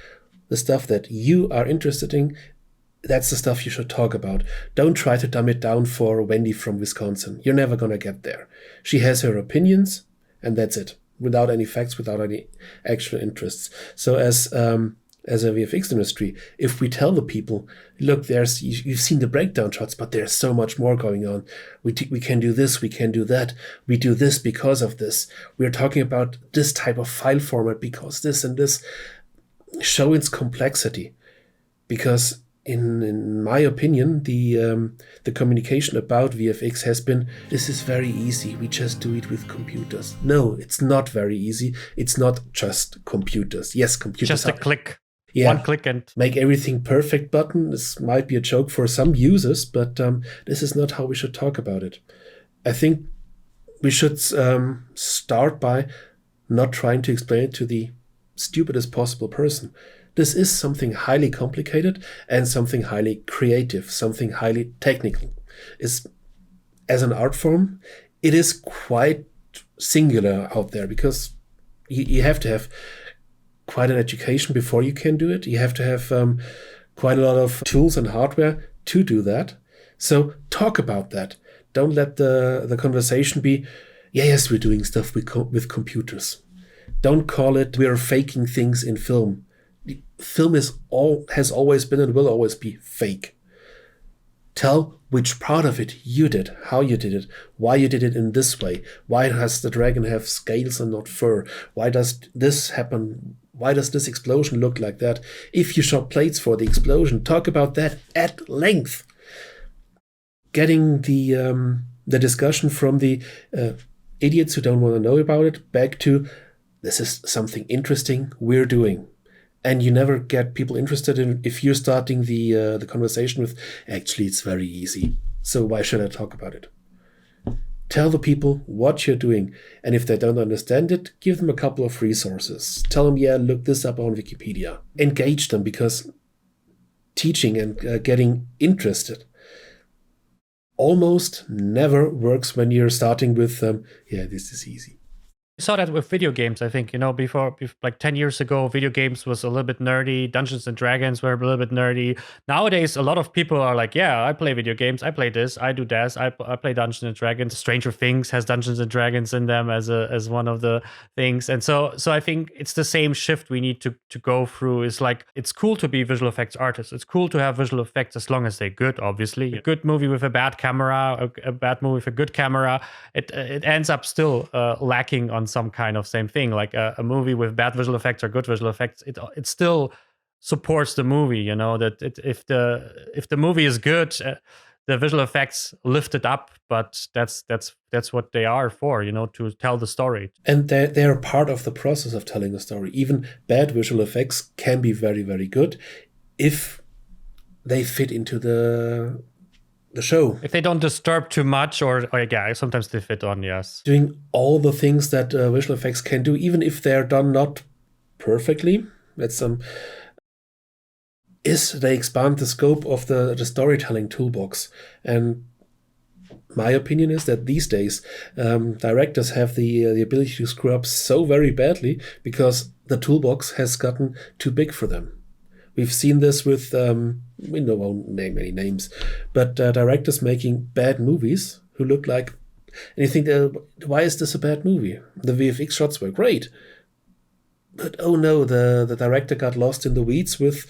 the stuff that you are interested in, that's the stuff you should talk about. Don't try to dumb it down for Wendy from Wisconsin. You're never going to get there. She has her opinions, and that's it, without any facts, without any actual interests. So as a VFX industry, if we tell the people, look, you've seen the breakdown shots, but there's so much more going on. We can do this, we can do that. We do this because of this. We're talking about this type of file format because this and this. Show its complexity. Because in my opinion, the communication about VFX has been, this is very easy, we just do it with computers. No, it's not very easy. It's not just computers. Yes, computers just a click. Yeah, one click and make everything perfect button. This might be a joke for some users, but this is not how we should talk about it. I think we should start by not trying to explain it to the stupidest possible person. This is something highly complicated and something highly creative, something highly technical. As an art form, it is quite singular out there because you have to have quite an education before you can do it. You have to have quite a lot of tools and hardware to do that. So talk about that. Don't let the conversation be, yes, we're doing stuff with computers. Don't call it, we're faking things in film. Film has always been and will always be fake. Tell which part of it you did, how you did it, why you did it in this way. Why does the dragon have scales and not fur? Why does this happen? Why does this explosion look like that? If you shot plates for the explosion, talk about that at length. Getting the discussion from the idiots who don't want to know about it back to, this is something interesting we're doing. And you never get people interested in if you're starting the conversation with, actually, it's very easy. So why should I talk about it? Tell the people what you're doing. And if they don't understand it, give them a couple of resources. Tell them, yeah, look this up on Wikipedia. Engage them, because teaching and getting interested almost never works when you're starting with, this is easy. I saw that with video games, I think, before like 10 years ago, video games was a little bit nerdy. Dungeons and Dragons were a little bit nerdy. Nowadays, a lot of people are like, yeah, I play video games. I play this. I do that. I play Dungeons and Dragons. Stranger Things has Dungeons and Dragons in them as one of the things. And so I think it's the same shift we need to go through. Is like, it's cool to be visual effects artists. It's cool to have visual effects as long as they're good, obviously. A good movie with a bad camera, a bad movie with a good camera, it ends up still lacking on some kind of same thing. Like a movie with bad visual effects or good visual effects, it still supports the movie. That if the movie is good, the visual effects lift it up. But that's what they are for, to tell the story. And they're part of the process of telling a story. Even bad visual effects can be very, very good if they fit into the show. If they don't disturb too much, or yeah, sometimes they fit on, yes. Doing all the things that visual effects can do, even if they're done not perfectly, is they expand the scope of the storytelling toolbox. And my opinion is that these days, directors have the ability to screw up so very badly because the toolbox has gotten too big for them. We've seen this with, we won't name any names, but directors making bad movies who look like, and you think, why is this a bad movie? The VFX shots were great. But oh no, the director got lost in the weeds with,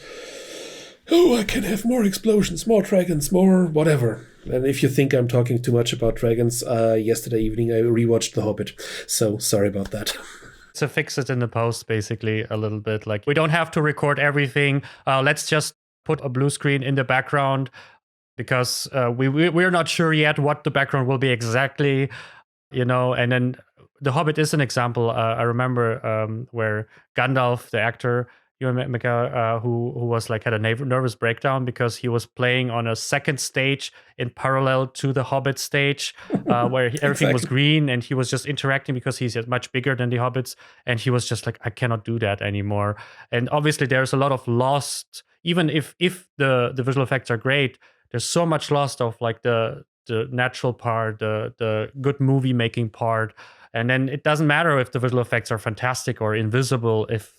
I can have more explosions, more dragons, more whatever. And if you think I'm talking too much about dragons, yesterday evening I rewatched The Hobbit. So sorry about that. To fix it in the post, basically, a little bit. Like, we don't have to record everything. Let's just put a blue screen in the background, because we're not sure yet what the background will be exactly, And then The Hobbit is an example. I remember where Gandalf, the actor, Ewan McGregor, who was like had a nervous breakdown because he was playing on a second stage in parallel to the Hobbit stage, where everything was green, and he was just interacting because he's much bigger than the Hobbits, and he was just like, I cannot do that anymore. And obviously, there's a lot of lost. Even if the visual effects are great, there's so much lost of like the natural part, the good movie making part. And then it doesn't matter if the visual effects are fantastic or invisible if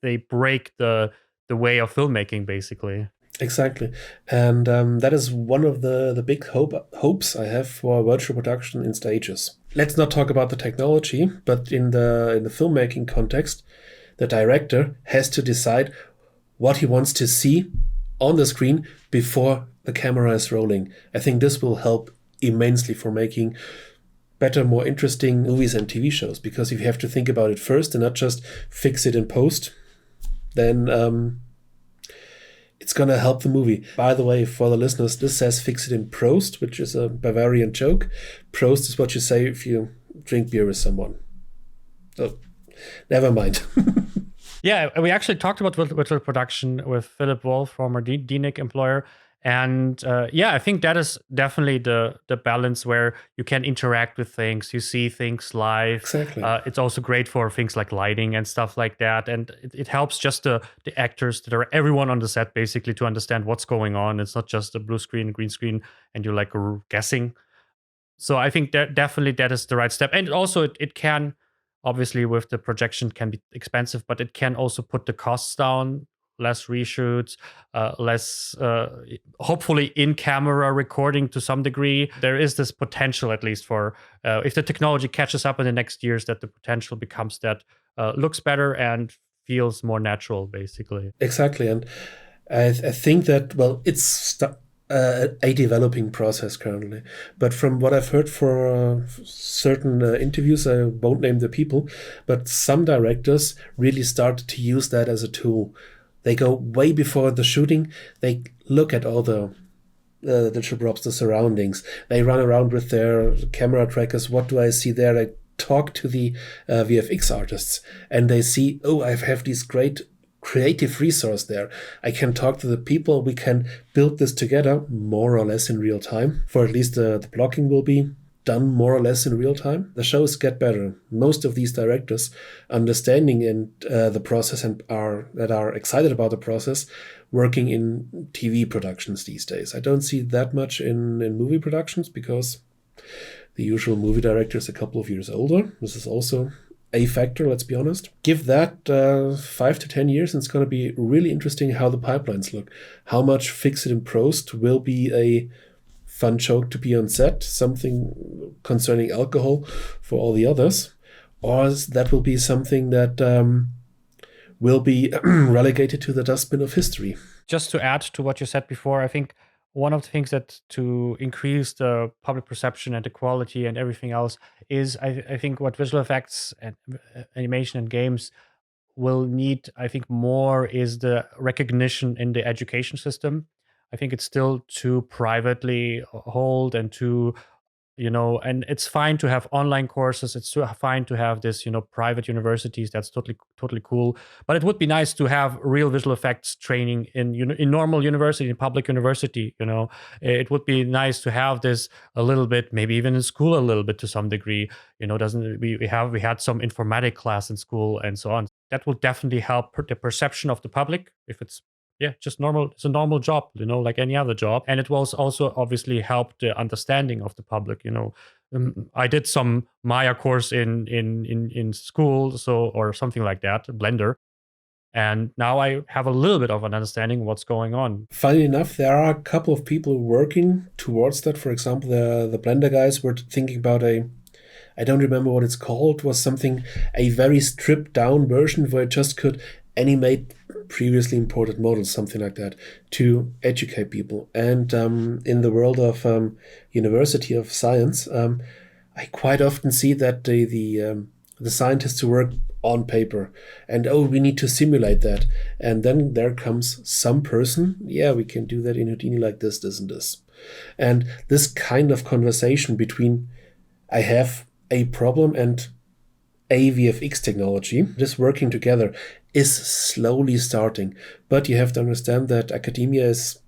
they break the way of filmmaking, basically. Exactly. And that is one of the big hopes I have for virtual production in stages. Let's not talk about the technology, but in the filmmaking context, the director has to decide what he wants to see on the screen before the camera is rolling. I think this will help immensely for making better, more interesting movies and TV shows, because if you have to think about it first and not just fix it in post, then it's going to help the movie. By the way, for the listeners, this says fix it in Prost, which is a Bavarian joke. Prost is what you say if you drink beer with someone. So, never mind. Yeah, we actually talked about virtual production with Philip Wolf, former DNIC employer. And I think that is definitely the balance where you can interact with things, you see things live. Exactly. It's also great for things like lighting and stuff like that. And it helps just the actors, everyone on the set, basically, to understand what's going on. It's not just a blue screen, green screen, and you're like guessing. So I think that definitely that is the right step. And also it can, obviously with the projection, can be expensive, but it can also put the costs down. Less reshoots, less hopefully in-camera recording to some degree. There is this potential, at least for if the technology catches up in the next years, that the potential becomes that looks better and feels more natural, basically. Exactly, and I think that, well, it's a developing process currently. But from what I've heard for certain interviews, I won't name the people, but some directors really started to use that as a tool. They go way before the shooting. They look at all the digital props, the surroundings. They run around with their camera trackers. What do I see there? They talk to the VFX artists, and they see, I have these great creative resource there. I can talk to the people. We can build this together more or less in real time. For at least the blocking will be done more or less in real time. The shows get better. Most of these directors understanding and the process and are excited about the process, working in TV productions these days. I don't see that much in movie productions because the usual movie director is a couple of years older. This is also a factor, let's be honest. Give that 5 to 10 years and it's going to be really interesting how the pipelines look. How much fix it in post will be a fun joke to be on set, something concerning alcohol for all the others, or that will be something that will be relegated to the dustbin of history. Just to add to what you said before, I think one of the things that to increase the public perception and the quality and everything else is, I think what visual effects and animation and games will need, I think, more is the recognition in the education system. I think it's still too privately held and too, and it's fine to have online courses. It's fine to have this, private universities. That's totally cool. But it would be nice to have real visual effects training in normal university, in public university. It would be nice to have this a little bit, maybe even in school a little bit to some degree. We had some informatic class in school and so on. That will definitely help the perception of the public if it's just normal. It's a normal job, like any other job. And it will also obviously help the understanding of the public. I did some Maya course in school, or something like that, Blender. And now I have a little bit of an understanding what's going on. Funny enough, there are a couple of people working towards that. For example, the Blender guys were thinking about I don't remember what it's called, was a very stripped down version where it just could animate previously imported models, something like that, to educate people. And in the world of University of Science, I quite often see that the scientists who work on paper and, we need to simulate that. And then there comes some person, we can do that in Houdini like this and this. And this kind of conversation between I have a problem and a VFX technology, this working together is slowly starting. But you have to understand that academia is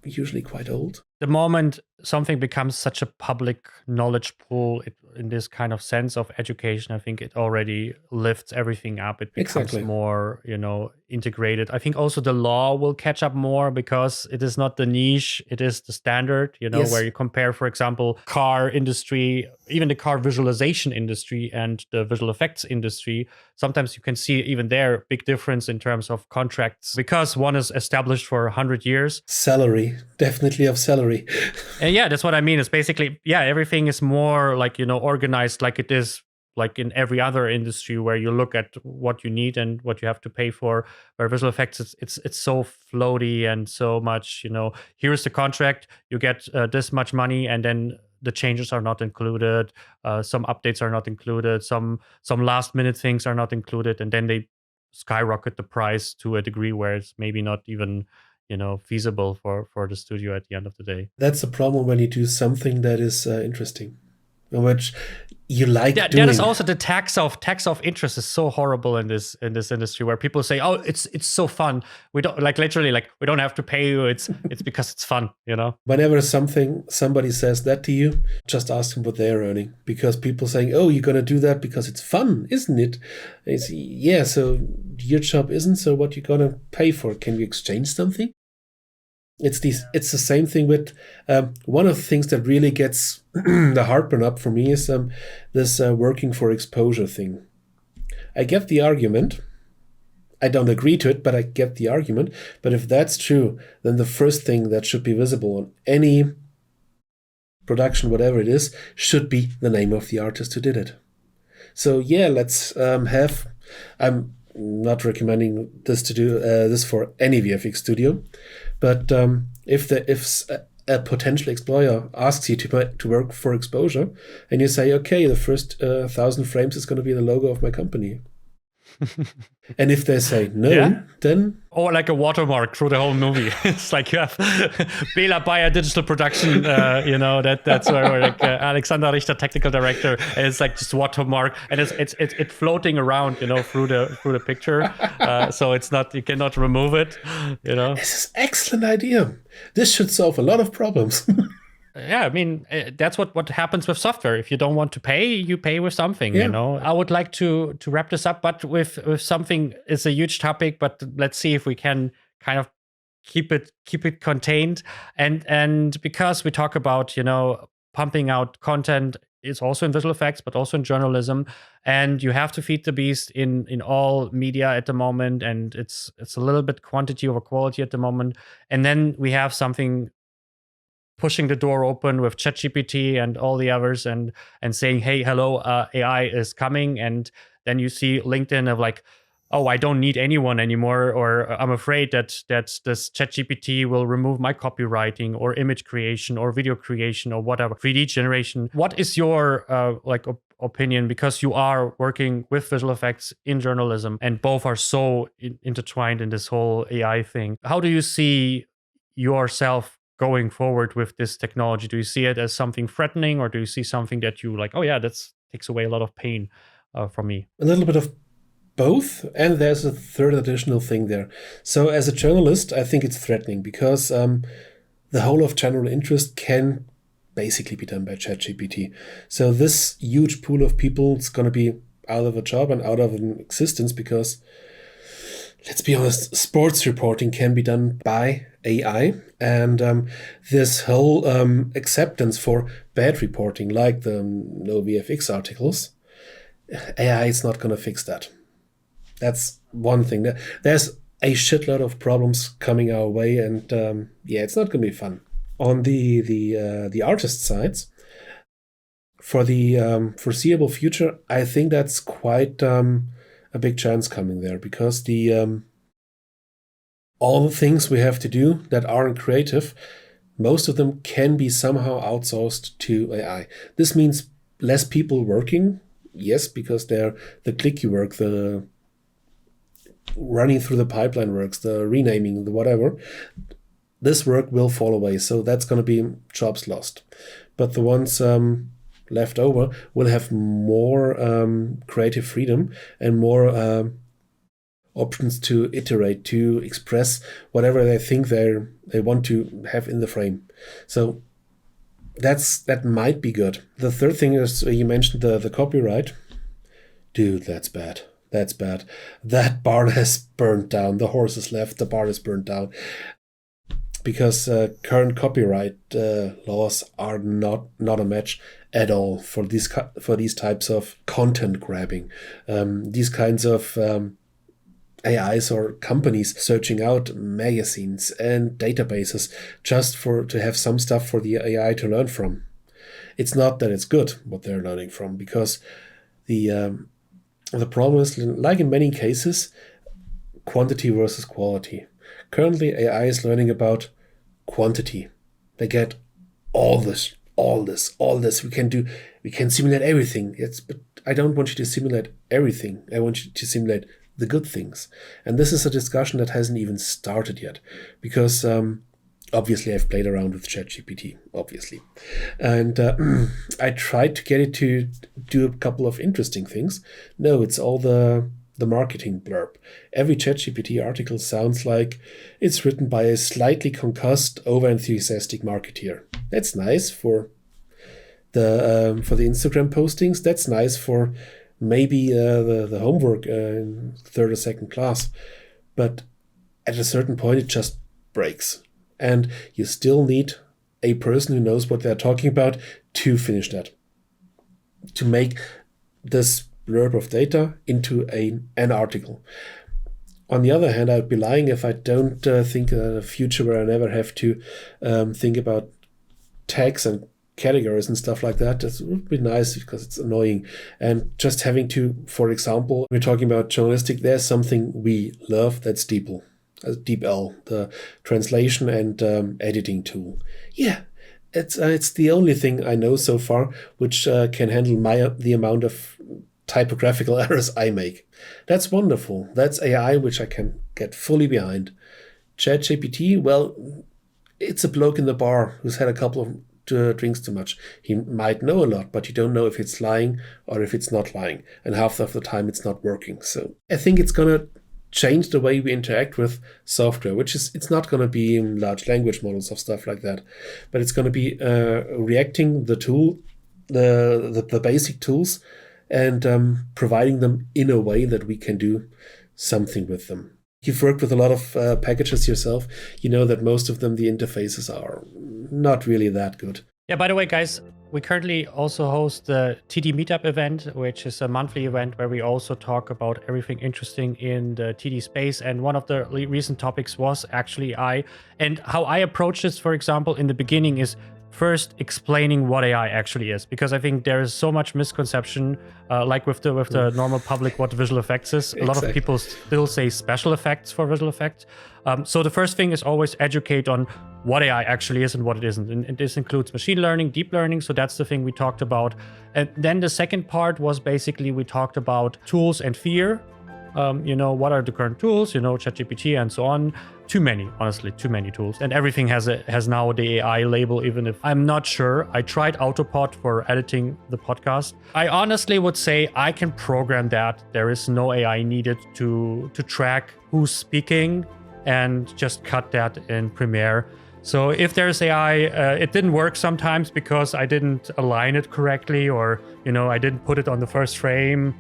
usually quite old. The moment something becomes such a public knowledge pool in this kind of sense of education, I think it already lifts everything up. It becomes more, integrated. I think also the law will catch up more because it is not the niche, it is the standard, Yes. where you compare, for example, car industry, even the car visualization industry and the visual effects industry. Sometimes you can see even there big difference in terms of contracts because one is established for 100 years. Salary, definitely of salary. And that's what I mean. It's basically, everything is more like, organized like it is like in every other industry where you look at what you need and what you have to pay for. Where visual effects, it's so floaty and so much, here's the contract, you get this much money, and then the changes are not included. Some updates are not included. Some last minute things are not included. And then they skyrocket the price to a degree where it's maybe not even feasible for the studio at the end of the day. That's the problem when you do something that is interesting, which you like doing. That is also the tax of interest is so horrible in this industry where people say, oh, it's so fun. We don't literally we don't have to pay you. It's because it's fun, Whenever somebody says that to you, just ask them what they're earning, because people saying, oh, you're gonna do that because it's fun, isn't it? It's, so your job isn't, so what you gonna pay for? Can we exchange something? It's the same thing with one of the things that really gets the heartburn up for me is this working for exposure thing. I get the argument. I don't agree to it, but I get the argument. But if that's true, then the first thing that should be visible on any production, whatever it is, should be the name of the artist who did it. So let's have. I'm not recommending this to do this for any VFX studio. But if a potential employer asks you to work for exposure, and you say, okay, the first 1,000 frames is going to be the logo of my company. And if they say no, then... Or like a watermark through the whole movie. It's like you have Bela Beier digital production, that's where we're Alexander Richter technical director, and it's like just watermark, and it's floating around, through the picture. So it's not, you cannot remove it, This is an excellent idea. This should solve a lot of problems. Yeah, I mean, that's what happens with software. If you don't want to pay, you pay with something, Yeah. you know. I would like to wrap this up, but with something. It's a huge topic, but let's see if we can kind of keep it contained. And because we talk about, you know, pumping out content, it's also in visual effects, but also in journalism, and you have to feed the beast in all media at the moment, and it's a little bit quantity over quality at the moment. And then we have something pushing the door open with ChatGPT and all the others, and saying, hey, hello, AI is coming. And then you see LinkedIn of like, oh, I don't need anyone anymore, or I'm afraid that this ChatGPT will remove my copywriting or image creation or video creation or whatever, 3D generation. What is your opinion, because you are working with visual effects in journalism and both are so intertwined in this whole AI thing? How do you see yourself going forward with this technology? Do you see it as something threatening, or do you see something that you like, oh yeah, that takes away a lot of pain from me? A little bit of both, and there's a third additional thing there. So as a journalist, I think it's threatening because the whole of general interest can basically be done by ChatGPT. So this huge pool of people is going to be out of a job and out of an existence because, let's be honest, sports reporting can be done by AI. And this whole acceptance for bad reporting, like the no VFX articles, AI is not going to fix that. That's one thing. There's a shitload of problems coming our way, and it's not going to be fun. On the artist sides, for the foreseeable future, I think that's quite a big chance coming there, because the all the things we have to do that aren't creative, most of them can be somehow outsourced to AI. This means less people working, yes, because they're the clicky work, the running through the pipeline works, the renaming, the whatever. This work will fall away, so that's going to be jobs lost. But the ones left over will have more creative freedom and more options to iterate, to express whatever they think they want to have in the frame. So that might be good. The third thing is, you mentioned the copyright. Dude, that's bad. That's bad. That barn has burned down. The horse is left. The barn is burned down. Because current copyright laws are not a match at all for these types of content grabbing. These kinds of AIs or companies searching out magazines and databases just to have some stuff for the AI to learn from. It's not that it's good what they're learning from, because the problem is, like in many cases, quantity versus quality. Currently, AI is learning about quantity. They get all this. We can simulate everything. But I don't want you to simulate everything. I want you to simulate the good things. And this is a discussion that hasn't even started yet, because obviously I've played around with ChatGPT, obviously. And I tried to get it to do a couple of interesting things. No, it's all the marketing blurb. Every ChatGPT article sounds like it's written by a slightly concussed, over-enthusiastic marketeer. That's nice for the Instagram postings. That's nice for maybe the homework in third or second class. But at a certain point, it just breaks. And you still need a person who knows what they're talking about to finish that, to make this blurb of data into an article. On the other hand, I'd be lying if I don't think a future where I never have to think about tags and categories and stuff like that. That would be nice, because it's annoying. And just having to, for example, we're talking about journalistic, there's something we love, that's DeepL, the translation and editing tool. Yeah, it's the only thing I know so far which can handle the amount of typographical errors I make. That's wonderful. That's AI which I can get fully behind. ChatGPT, well, it's a bloke in the bar who's had a couple of drinks too much. He might know a lot, but you don't know if it's lying or if it's not lying. And half of the time it's not working. So I think it's going to change the way we interact with software, it's not going to be large language models of stuff like that, but it's going to be reacting the tool, the basic tools, and providing them in a way that we can do something with them. You've worked with a lot of packages yourself. You know that most of them, the interfaces are not really that good. Yeah, by the way, guys, we currently also host the TD Meetup event, which is a monthly event where we also talk about everything interesting in the TD space. And one of the recent topics was actually AI. And how I approach this, for example, in the beginning is first explaining what AI actually is, because I think there is so much misconception, like with the normal public, what visual effects is. A lot of people still say special effects for visual effects. So the first thing is always educate on what AI actually is and what it isn't. And this includes machine learning, deep learning. So that's the thing we talked about. And then the second part was basically we talked about tools and fear. What are the current tools, ChatGPT and so on. Too many, honestly, too many tools. And everything has now the AI label, even if I'm not sure. I tried Autopod for editing the podcast. I honestly would say I can program that. There is no AI needed to track who's speaking and just cut that in Premiere. So if there's AI, it didn't work sometimes because I didn't align it correctly, or, I didn't put it on the first frame.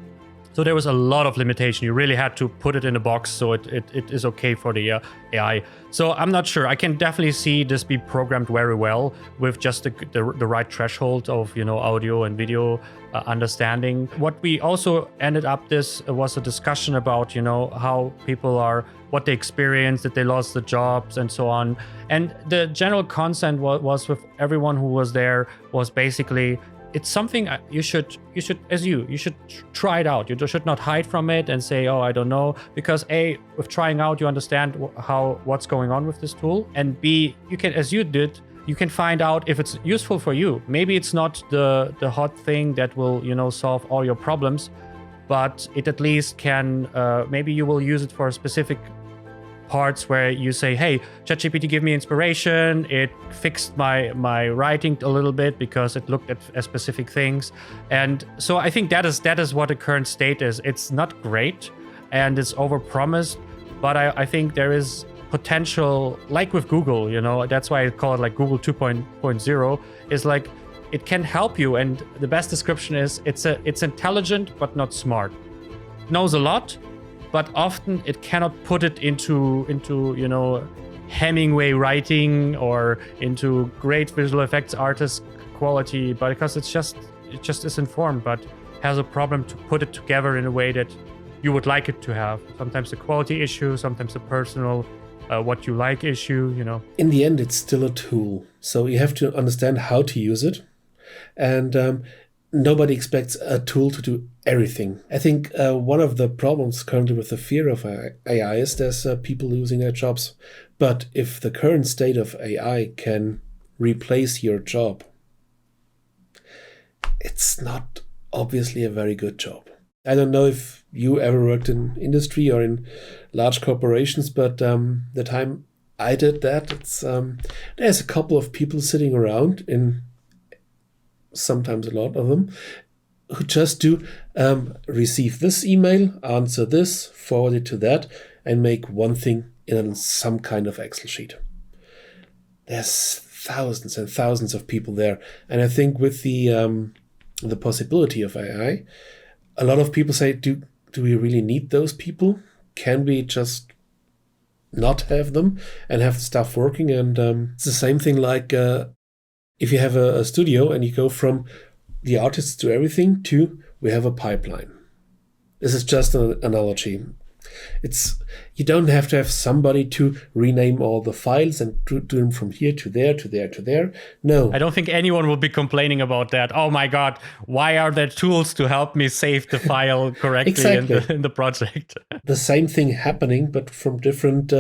So there was a lot of limitation. You really had to put it in a box so it is okay for the AI. So I'm not sure. I can definitely see this be programmed very well with just the right threshold of audio and video understanding. What we also ended up this was a discussion about how people are, what they experienced, that they lost the jobs and so on. And the general consent was with everyone who was there was basically, it's something you should try it out. You should not hide from it and say, oh, I don't know, because A, with trying out, you understand what's going on with this tool, and B, you can, as you did, you can find out if it's useful for you. Maybe it's not the hot thing that will solve all your problems, but it at least can. Maybe you will use it for a specific parts where you say, hey, ChatGPT give me inspiration, it fixed my writing a little bit because it looked at specific things. And so I think that is what the current state is. It's not great and it's overpromised, but I think there is potential, like with Google, that's why I call it like Google 2.0, is like it can help you. And the best description is it's intelligent but not smart. It knows a lot, but often it cannot put it into Hemingway writing or into great visual effects artist quality, but because it just is informed, but has a problem to put it together in a way that you would like it to have. Sometimes a quality issue, sometimes a personal what you like issue, In the end, it's still a tool, so you have to understand how to use it, and nobody expects a tool to do everything. I think one of the problems currently with the fear of AI is there's people losing their jobs. But if the current state of AI can replace your job, it's not obviously a very good job. I don't know if you ever worked in industry or in large corporations, but the time I did that, there's a couple of people sitting around, in sometimes a lot of them, who just do receive this email, answer this, forward it to that, and make one thing in some kind of Excel sheet. There's thousands and thousands of people there, and I think with the possibility of AI, a lot of people say, do we really need those people? Can we just not have them and have stuff working? And it's the same thing like if you have a studio and you go from the artists to everything to we have a pipeline. This is just an analogy. You don't have to have somebody to rename all the files and do them from here to there, to there, to there. No. I don't think anyone will be complaining about that. Oh my God, why are there tools to help me save the file correctly exactly. in the project? The same thing happening, but from different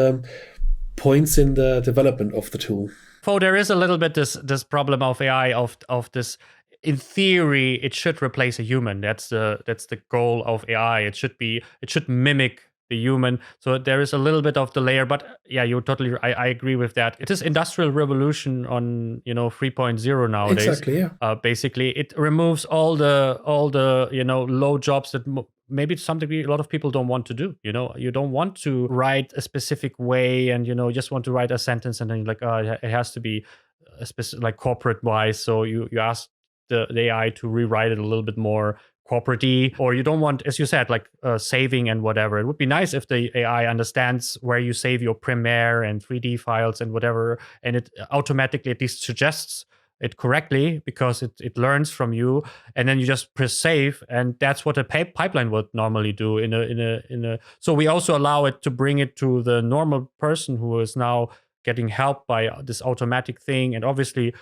points in the development of the tool. So there is a little bit this problem of AI, of this. In theory, it should replace a human. That's the goal of AI. It should mimic the human. So there is a little bit of the layer, but yeah, I agree with that. It is industrial revolution on 3.0 nowadays. Exactly, yeah. Basically, it removes all the low jobs that maybe to some degree a lot of people don't want to do. You don't want to write a specific way, and just want to write a sentence, and then you're like, oh, it has to be a specific, like corporate wise. So you ask the AI to rewrite it a little bit more corporate-y, or you don't want, as you said, like saving and whatever. It would be nice if the AI understands where you save your Premiere and 3D files and whatever, and it automatically at least suggests it correctly because it learns from you, and then you just press save, and that's what a pipeline would normally do in a. So we also allow it to bring it to the normal person who is now getting help by this automatic thing. And obviously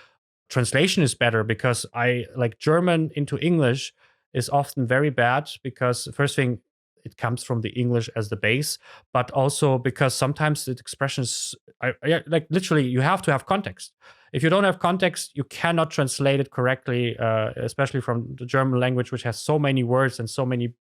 translation is better, because I like German into English is often very bad, because first thing, it comes from the English as the base, but also because sometimes the expressions, like literally, you have to have context. If you don't have context, you cannot translate it correctly, especially from the German language, which has so many words and so many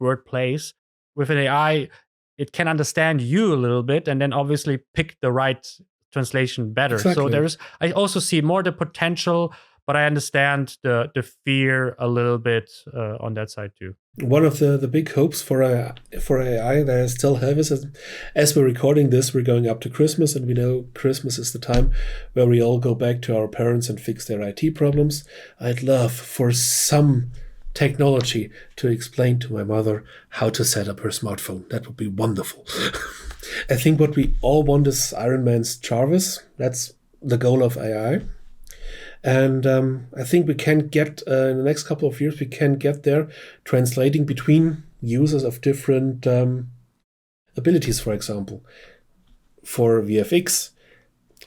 word plays. With an AI, it can understand you a little bit and then obviously pick the right translation better. Exactly. So I also see more the potential, but I understand the fear a little bit on that side too. One of the big hopes for AI that I still have is, as we're recording this, we're going up to Christmas, and we know Christmas is the time where we all go back to our parents and fix their IT problems. I'd love for some technology to explain to my mother how to set up her smartphone. That would be wonderful. I think what we all want is Iron Man's Jarvis. That's the goal of AI. And I think we can get, in the next couple of years, we can get there, translating between users of different abilities, for example. For VFX,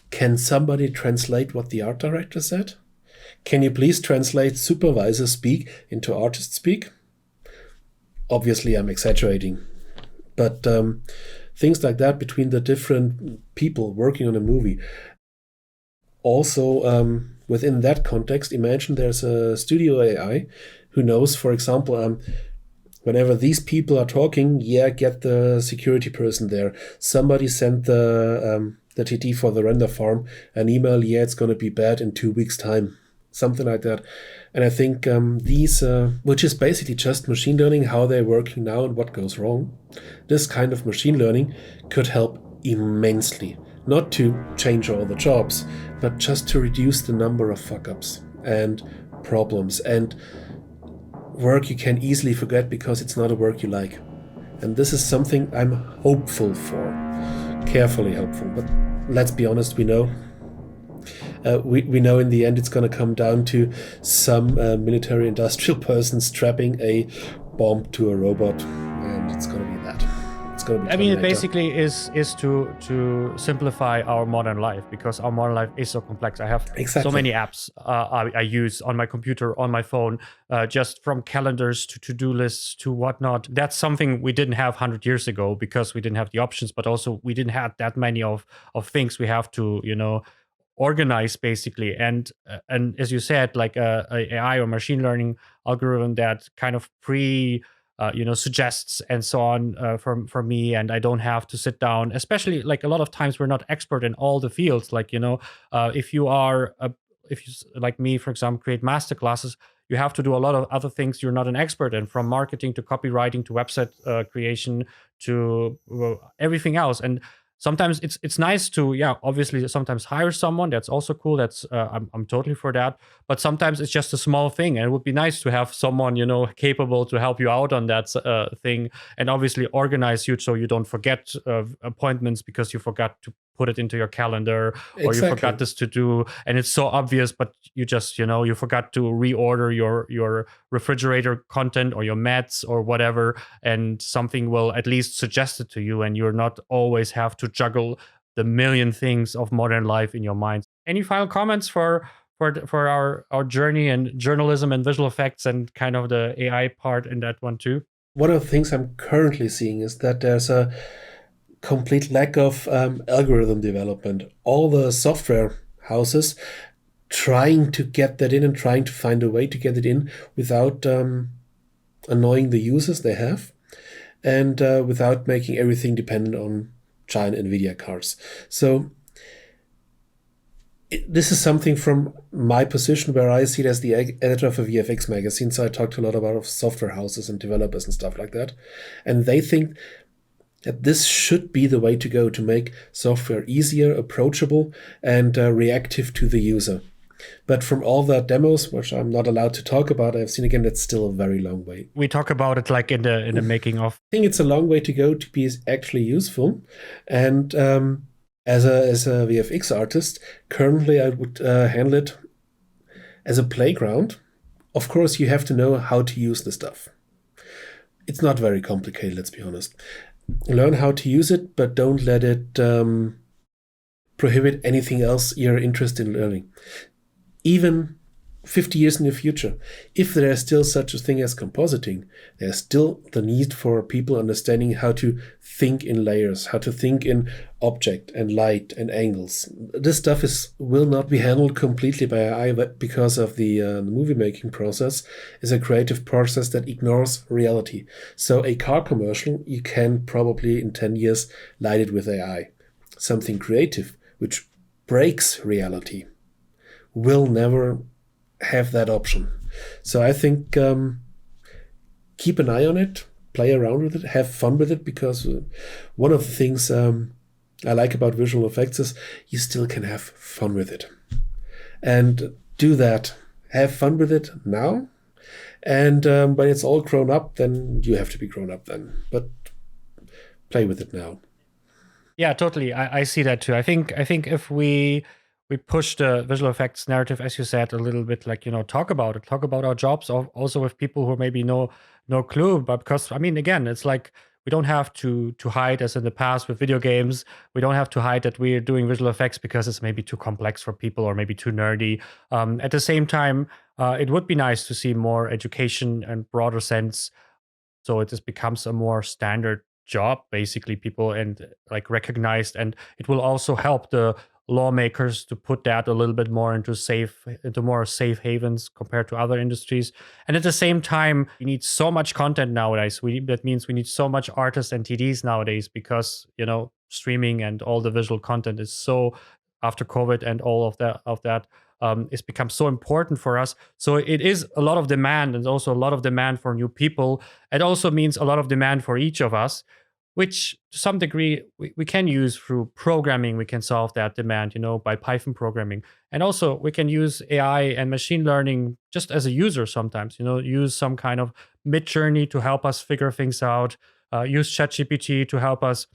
can somebody translate what the art director said? Can you please translate supervisor speak into artist speak? Obviously, I'm exaggerating. But things like that between the different people working on a movie. Also, within that context, imagine there's a studio AI who knows, for example, whenever these people are talking, get the security person there. Somebody sent the TT for the render farm an email, it's going to be bad in 2 weeks' time. Something like that. And I think these, which is basically just machine learning, how they're working now and what goes wrong, this kind of machine learning could help immensely. Not to change all the jobs, but just to reduce the number of fuck-ups and problems and work you can easily forget because it's not a work you like. And this is something I'm hopeful for, carefully hopeful. But let's be honest, we know in the end it's going to come down to some military industrial person strapping a bomb to a robot, and it's going to be that. I mean, it basically is to simplify our modern life, because our modern life is so complex. I have so many apps I use on my computer, on my phone, just from calendars to to-do lists to whatnot. That's something we didn't have 100 years ago because we didn't have the options, but also we didn't have that many of things we have to, organize basically. And as you said, like a AI or machine learning algorithm that kind of suggests and so on for me, and I don't have to sit down. Especially like a lot of times we're not expert in all the fields. Like if you like me, for example, create master classes, you have to do a lot of other things you're not an expert in, from marketing to copywriting to website creation to everything else. And sometimes it's nice to obviously sometimes hire someone. That's also cool. That's I'm totally for that. But sometimes it's just a small thing, and it would be nice to have someone capable to help you out on that thing, and obviously organize you so you don't forget appointments because you forgot to put it into your calendar, or you forgot this to do, and it's so obvious, but you just you forgot to reorder your refrigerator content or your mats or whatever, and something will at least suggest it to you, and you're not always have to juggle the million things of modern life in your mind. Any final comments for our journey and journalism and visual effects and kind of the AI part in that one too? One of the things I'm currently seeing is that there's a complete lack of algorithm development. All the software houses trying to get that in and trying to find a way to get it in without annoying the users they have, and without making everything dependent on giant NVIDIA cards. So This is something from my position where I see it as the editor of a VFX magazine. So I talk to a lot about software houses and developers and stuff like that. And they think that this should be the way to go to make software easier, approachable, and reactive to the user. But from all the demos, which I'm not allowed to talk about, I've seen again, that's still a very long way. We talk about it like in the making of. I think it's a long way to go to be actually useful. And as a VFX artist, currently I would handle it as a playground. Of course, you have to know how to use the stuff. It's not very complicated, let's be honest. Learn how to use it, but don't let it prohibit anything else you're interested in learning. Even 50 years in the future, if there is still such a thing as compositing, there's still the need for people understanding how to think in layers, how to think in object and light and angles. This stuff will not be handled completely by AI, but because of the movie making process is a creative process that ignores reality. So a car commercial, you can probably in 10 years light it with AI. Something creative, which breaks reality, will never have that option. So I think keep an eye on it, play around with it, have fun with it, because one of the things I like about visual effects is you still can have fun with it. And do that. Have fun with it now. And when it's all grown up, then you have to be grown up then. But play with it now. Yeah, totally. I see that too. I think if we push the visual effects narrative, as you said, a little bit, like, talk about it, talk about our jobs, also with people who maybe no clue. But because, I mean, again, it's like we don't have to hide, as in the past with video games, we don't have to hide that we're doing visual effects because it's maybe too complex for people or maybe too nerdy. At the same time, it would be nice to see more education and broader sense, so it just becomes a more standard job, basically, people and like recognized, and it will also help the lawmakers to put that a little bit more into more safe havens compared to other industries. And at the same time, we need so much content nowadays. That means we need so much artists and TDs nowadays, because streaming and all the visual content is so, after COVID and all of that it's become so important for us. So it is a lot of demand, and also a lot of demand for new people. It also means a lot of demand for each of us, which to some degree we can use through programming. We can solve that demand, by Python programming. And also we can use AI and machine learning just as a user sometimes, use some kind of mid-journey to help us figure things out, use ChatGPT to help us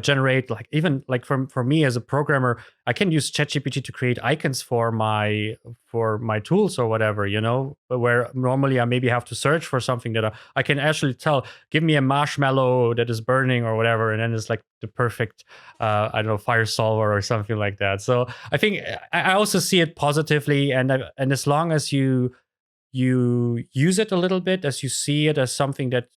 generate, like, even like for me as a programmer, I can use ChatGPT to create icons for my tools or whatever, where normally I maybe have to search for something that I can actually tell, give me a marshmallow that is burning or whatever, and then it's like the perfect I don't know, fire solver or something like that. So I think I also see it positively, and as long as you use it a little bit, as you see it as something that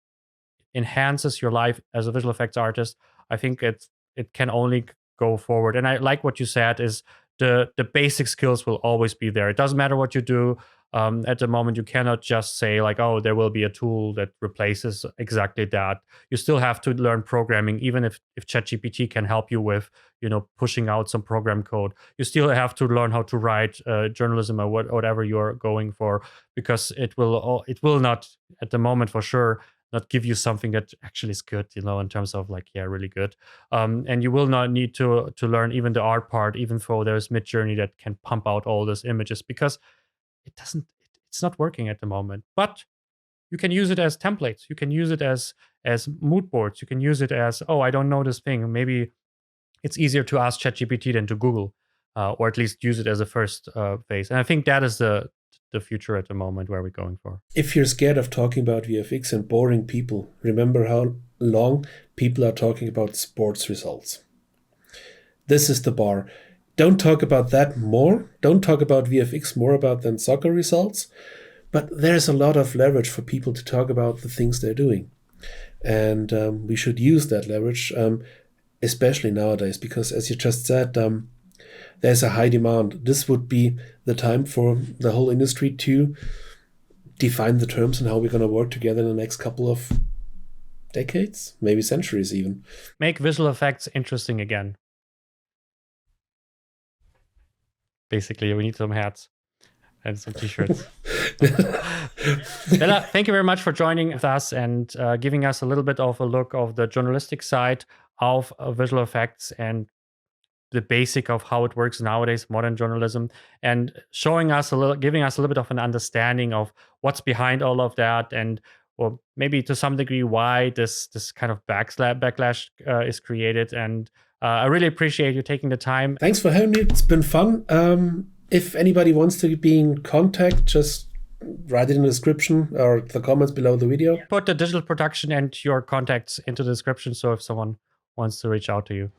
enhances your life as a visual effects artist, I think it can only go forward. And I like what you said, is the basic skills will always be there. It doesn't matter what you do. At the moment, you cannot just say like, oh, there will be a tool that replaces exactly that. You still have to learn programming, even if ChatGPT can help you with, pushing out some program code. You still have to learn how to write journalism or whatever you're going for, because it will not, at the moment for sure, not give you something that actually is good, in terms of like, yeah, really good. And you will not need to learn even the art part, even though there's Midjourney that can pump out all those images, because it's not working at the moment. But you can use it as templates. You can use it as mood boards. You can use it as, oh, I don't know this thing. Maybe it's easier to ask ChatGPT than to Google, or at least use it as a first phase. And I think that is the future at the moment where we're going for. If you're scared of talking about VFX and boring people, remember how long people are talking about sports results. This is the bar. Don't talk about that more. Don't talk about VFX more about than soccer results. But there's a lot of leverage for people to talk about the things they're doing. And we should use that leverage, especially nowadays, because as you just said, there's a high demand. This would be the time for the whole industry to define the terms and how we're going to work together in the next couple of decades, maybe centuries even. Make visual effects interesting again. Basically, we need some hats and some t-shirts. Bela, thank you very much for joining with us and giving us a little bit of a look of the journalistic side of visual effects and the basic of how it works nowadays, modern journalism, and giving us a little bit of an understanding of what's behind all of that, and or maybe to some degree why this kind of backlash is created. And I really appreciate you taking the time. Thanks for having me. It's been fun. If anybody wants to be in contact, just write it in the description or the comments below the video. Put the digital production and your contacts into the description, so if someone wants to reach out to you.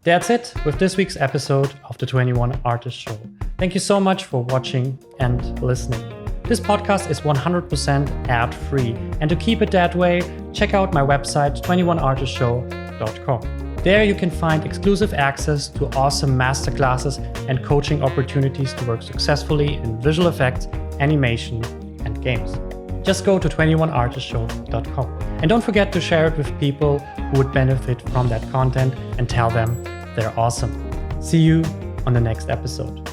That's it with this week's episode of the 21 Artist Show. Thank you so much for watching and listening. This podcast is 100% ad-free, and to keep it that way, check out my website 21artistshow.com. There you can find exclusive access to awesome masterclasses and coaching opportunities to work successfully in visual effects, animation, and games. Just go to 21artistshow.com. And don't forget to share it with people who would benefit from that content and tell them they're awesome. See you on the next episode.